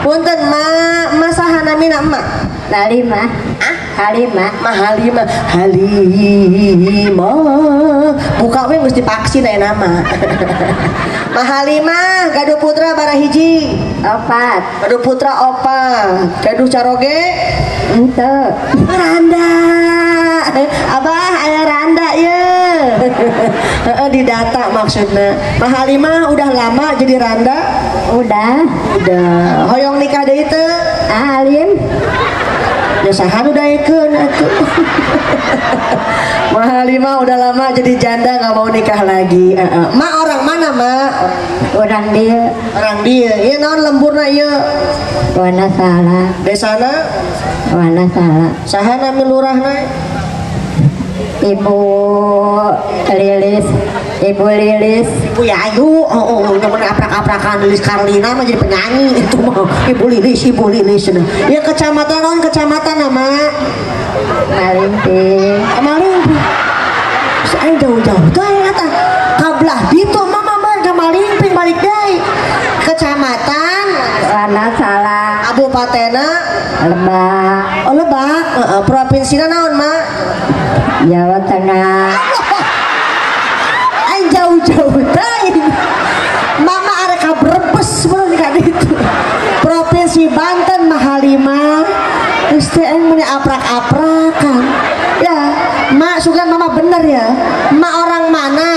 punten ma saha namina emak Halimah buka we geus dipaksin aya nama Mah Halimah gaduh putra bara hiji 4 gaduh putra 4 gaduh caroge henteu randa abah aya randa ye di data maksudna Mah Halimah udah lama jadi randa udah hoyong nikah deui teu Alim ya sahan udah ikut Mah Halimah udah lama jadi janda nggak mau nikah lagi ma orang mana ma orang dia iya naon lemburna ieu wana salah desana wana salah saha nami lurahna Ibu Lilis Ibu Yayu nyamun aprak-aprakan Lilis Karlina mah jadi penyanyi itu mah Ibu Lilis ya kecamatan naon kecamatan nama Malimping saya jauh-jauh tuh eta kablah ditu mama ke Malimping balik deui kecamatan Wana Salah kabupatena Lebak provinsina naon mak Jawa Tengah aing jauh-jauh teh mama arek ka Brebes bener ka ditu provinsi Banten Mah Halimah geus teh aing meni aprak-aprakan ya mak sugan mama bener ya mak orang mana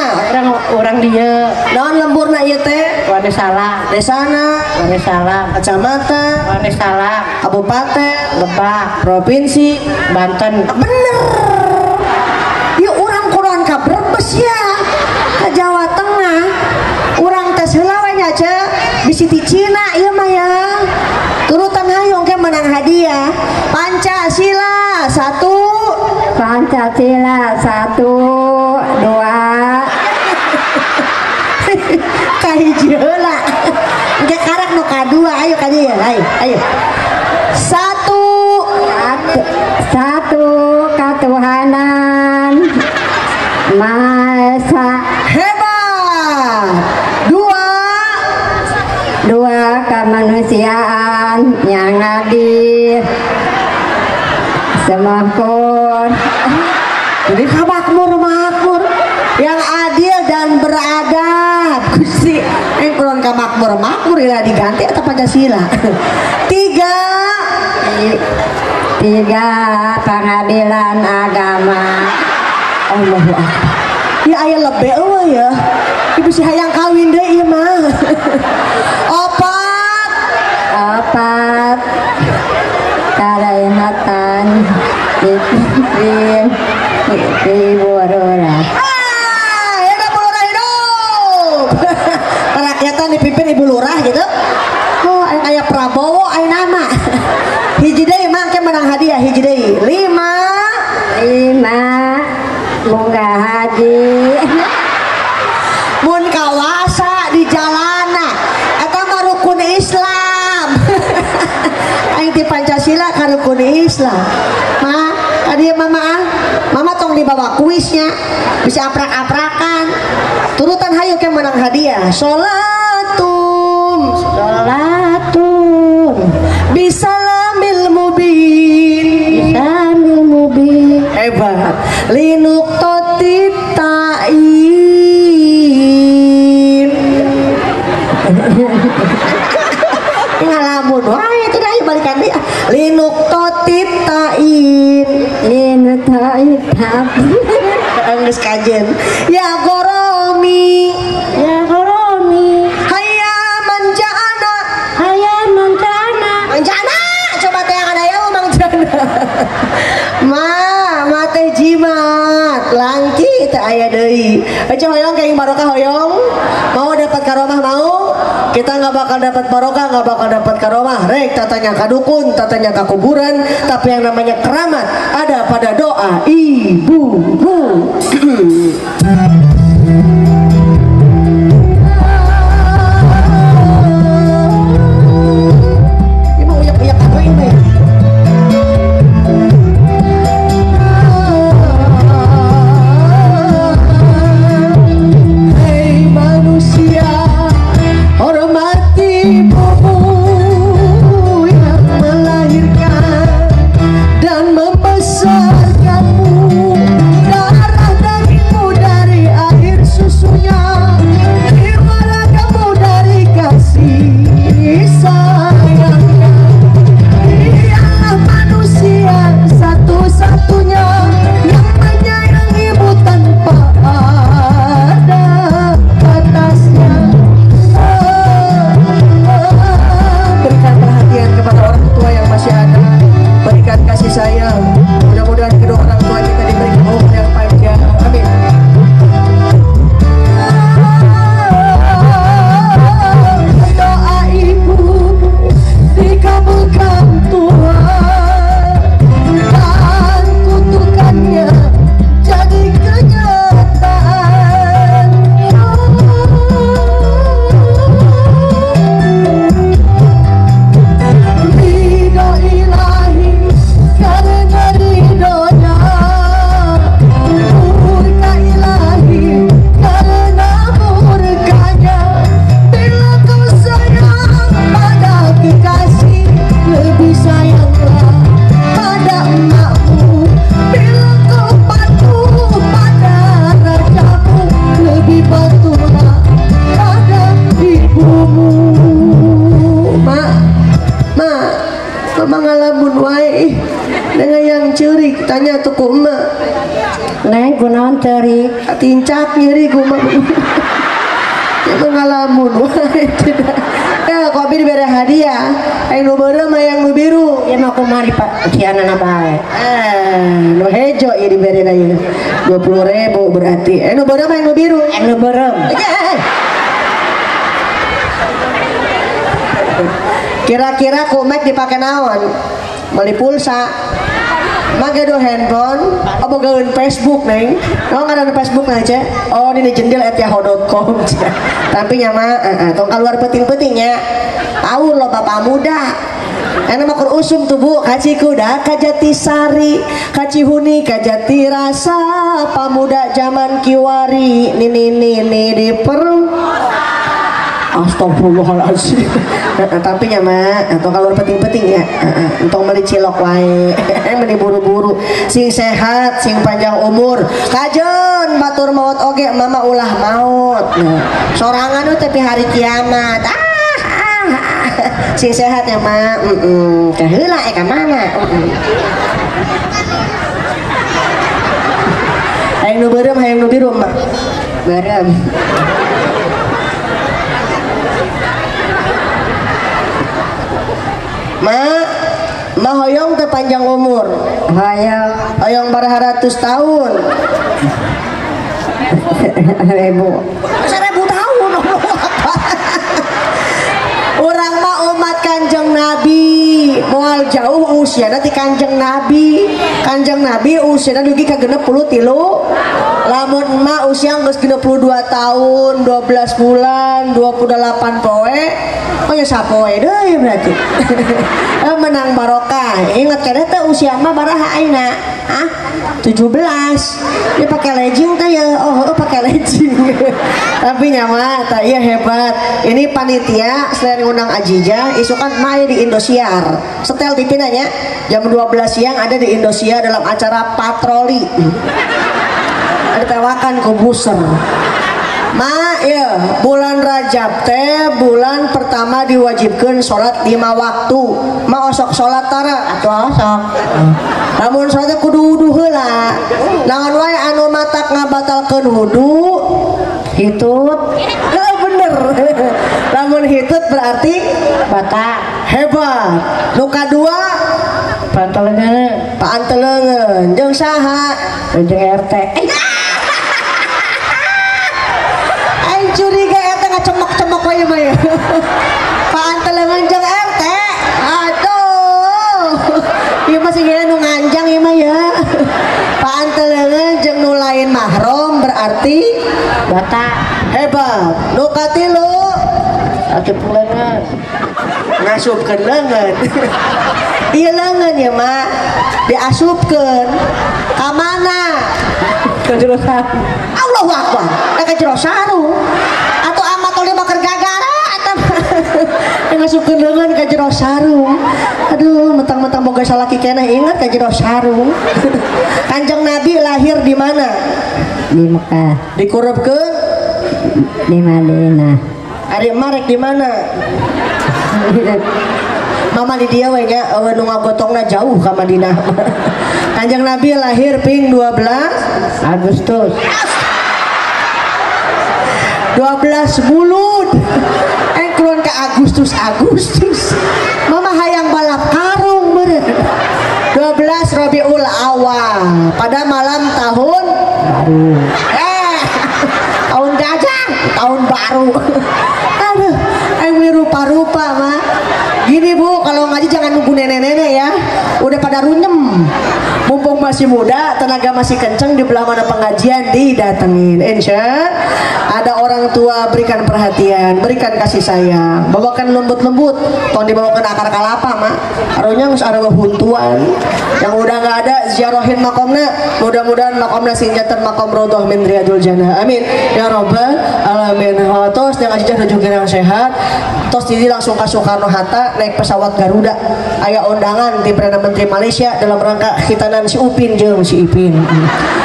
orang dia naon lemburna ieu teh Wana Salah desana Wana Salah kecamatan Wana Salah kabupaten Lebak provinsi Banten bener ka Brebes ya ke Jawa Tengah urang tes heula we nya ce bisi ti Cina ieu mah ya turutan hayung ke menang hadiah Pancasila 1 2 kahiji heula engke karek nu kadua ayo kadi ya ayo 1 katuhanan Masa hebat 2 kemanusiaan yang adil semakmur jadi makmur yang adil dan beradab Gusti kurang ka makmur ila diganti atau Pancasila 3 3 pengadilan agama. Allahu Akbar. Ya aya lebe eueuh ya. Ibu si hayang kawin deui ieu mah. 4 karainatan ibu lurah. Hidup Bu Lurah hidup. Kerakyatan dipimpin Ibu Lurah gitu. Oh, aya Prabowo aya nama. Hiji deui mangke menang hadiah hiji deui. 5 munggah haji. mun kawasa di jalana eta mah rukun Islam. Aing ti Pancasila ka rukun Islam. Tadi mama tong dibawa kuisnya bisa aprak-aprakan turutan hayu ke menang hadiah. Sholatum bisalamil mubin hebat linuk totit ta'in ngalamun wae itu dah balikan dia linuk totit ta'in geus kajen ya goromi hayya manjana coba teh yang ada ya manjana teh jimat langki teh aya deui aja hoyong kayak barokah hoyong mau dapat karomah mau kita nggak bakal dapat barokah nggak bakal dapat karomah rek tatanya kadukun tatanya ka kuburan tapi yang namanya keramat ada pada doa ibu. Tanya tuh kuma Neng kunaon teurik tincak nyeri kuma itu ngalamun wae tidak kopi diberi hadiah yang nu beureum yang nu biru ya mau kumari Pak kianana bae nu hejo ieu diberi ieu 20.000 berarti nu beureum yang nu biru nu beureum kira-kira kumek dipakai naon beli pulsa make do handphone apa gaweun Facebook neng ngaran Facebook aja di jendel @yahoo.com tapi nyama tong keluar penting-pentingnya tahu lo bapak muda enak makur usum tuh bu kaci kuda kajati sari kaci huni kajati rasa pamuda zaman kiwari nini diper astagfirullahaladzim tapi nyama atau kalau penting-penting ya untuk beli cilok wae beli buru-buru sing sehat sing panjang umur kajen batur maut oge mama ulah maut sorangan tapi hari kiamat sing sehat ya mak. Keheula ka mana. Hayang nu beureum hayang nu biru mak. Beureum. Ma hoyong teh panjang umur. Hoyong baratus tahun. 1000 tahun. Urang mah umat Kanjeng Nabi moal jauh usia nanti Kanjeng Nabi usia dugi ka 63. Lamun emak usia geus 62 tahun 12 bulan 28 poe. Oh ya sapoe deui berarti. Menang barokah. Ingat kada teh usia mah baraha ayeuna? 17. Dia pakai legging teh ya. Oh, pakai legging. Tapi nyawa tah ieu hebat. Ini panitia selain ngundang Ajijah, isukan main di Indosiar. Setel TV nya jam 12 siang ada di Indosiar dalam acara patroli. Ada tewakan kubuser. Ma ya bulan Rajab teh bulan pertama diwajibkan sholat 5 waktu. Ma osok sholat tara atau osok. Namun sholatnya kudu wudu heula. Naon wae anu matak ngabatalkeun wudu hitut. Bener. Namun hitut berarti batal. Hebat. Nu kadua paanteleungeun jeung saha? Jeung RT. Curiga eta ngacemok-cemok wae mah ya. Paanteleungeun jeung RT. Aduh. Ieu masih gaya nu nganjang ieu mah ya. Paanteleungeun jeung nu lain mahram berarti batal. Hebat. Nu katilu akip leungeun. Ngasupkeun leungeun. Ieu leungeun ya mah diasupkeun ka mana? Ka jero sarung. Allahu Akbar. Ka jero sarung. Atau amat oleh bakar gagara atau ngasupkeun leungeun ka jero sarung. Aduh, mentang-mentang boga salaki keneh ingat ka jero sarung. Kanjeng Nabi lahir di mana? Di Mekah. Dikurupkeun di Madinah. Ari marek di mana? Mama di dia we nya nu ngagotongna jauh ka Madinah. Kanjeng Nabi lahir ping 12 Agustus. 12 bulan. Keluar ke Agustus. Mama hayang balap karung beureun. 12 Rabiul Awal pada malam tahun baru. Tahun gajah, tahun baru. Aduh, rupa-rupa mah. Gini Bu, kalau ngaji jangan nunggu nenek-nenek ya. Udah pada runyem. Mumpung masih muda, tenaga masih kenceng, di belah mana pengajian didatengin. Insya ada orang tua berikan perhatian, berikan kasih sayang, bawakan lembut-lembut. Tolong dibawakan akar kalapa mak. Arunya harus ada huntuan. Yang udah nggak ada ziarahin makomna. Mudah-mudahan makomna sinjatan makom rodoh min riyadul jannah. Amin ya robbal alamin. Tos yang ajijah nuju yang sehat. Tos jadi langsung ke Soekarno Hatta naik pesawat Garuda. Aya undangan di Perdana Menteri Malaysia dalam rangka khitanan si Upin jeung si Ipin.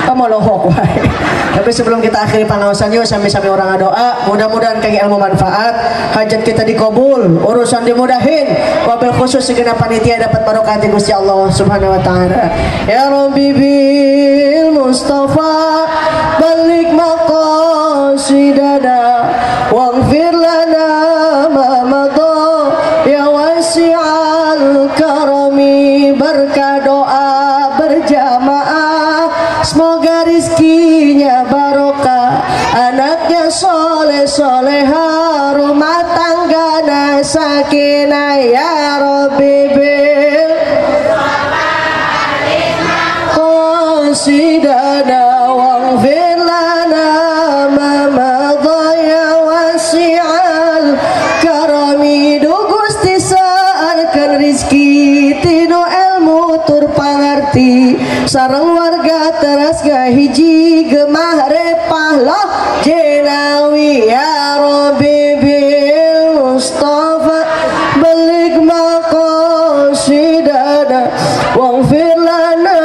Kamu lohok wae. Tapi sebelum kita akhiri pangaosan yuk sampai-sampai orang doa, mudah-mudahan kayak ilmu manfaat, hajat kita dikabul, urusan dimudahin, wabil khusus segenap panitia dapat barokah di Gusti Allah Subhanahu wa taala. Ya Rabbi bil Mustafa balik maqasidana waghfir lana ma madha ya wasi'al karami. Berkah doa berjamaah, semoga rizkinya barokah, anaknya soleh soleha, rumah tanggana sakinah. Ya Rabbi bil qasidana waghfir lana ma madha ya wasi'al karami. Du Gusti saalkeun rizki tinu ilmu tur pangarti, sareng warga teras gahiji gemah repah loh jenawi. Ya Rabbi bil Mustafa balik maqasidana waghfir lana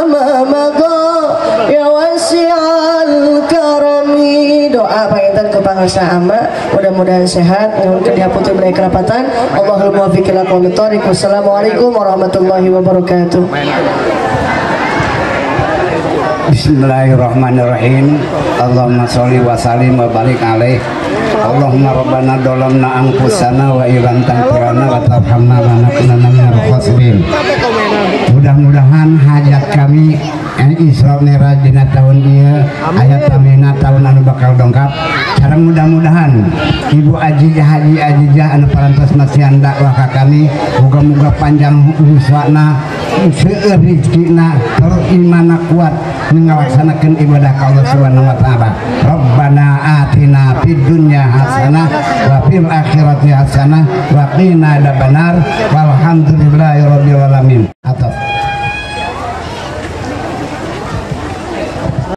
ma madha ya wasi'al karami. Doa panginten kepada bangsa ama mudah-mudahan sehat nyuhun kadihaputeun bade kerapatan Allahul muwaffiq ila aqwamit thoriq. Wassalamualaikum warahmatullahi wabarakatuh. Bismillahirrahmanirrahim. Allahumma sholli wa sallim wa barik alaih. Allahumma rabbana dolamna anfusana wa ilam taghfirana wa tarhamna lanakunanna minal khasirin. Mudah-mudahan hajat kami Isra Mi'raj dina tahun ieu aya tamina tahun anu bakal dongkap. Cara mudah-mudahan Ibu Haji Ajijah anu parantos masihan dakwah ka kami muga-muga panjang usahana seueur rezekina terus imanna kuat ngalaksanakeun ibadah ka Allah Subhanahu wa taala. Rabbana atina fid dunya hasanah wa fil akhirati hasanah wa qina adzabannar walhamdulillahi rabbil alamin.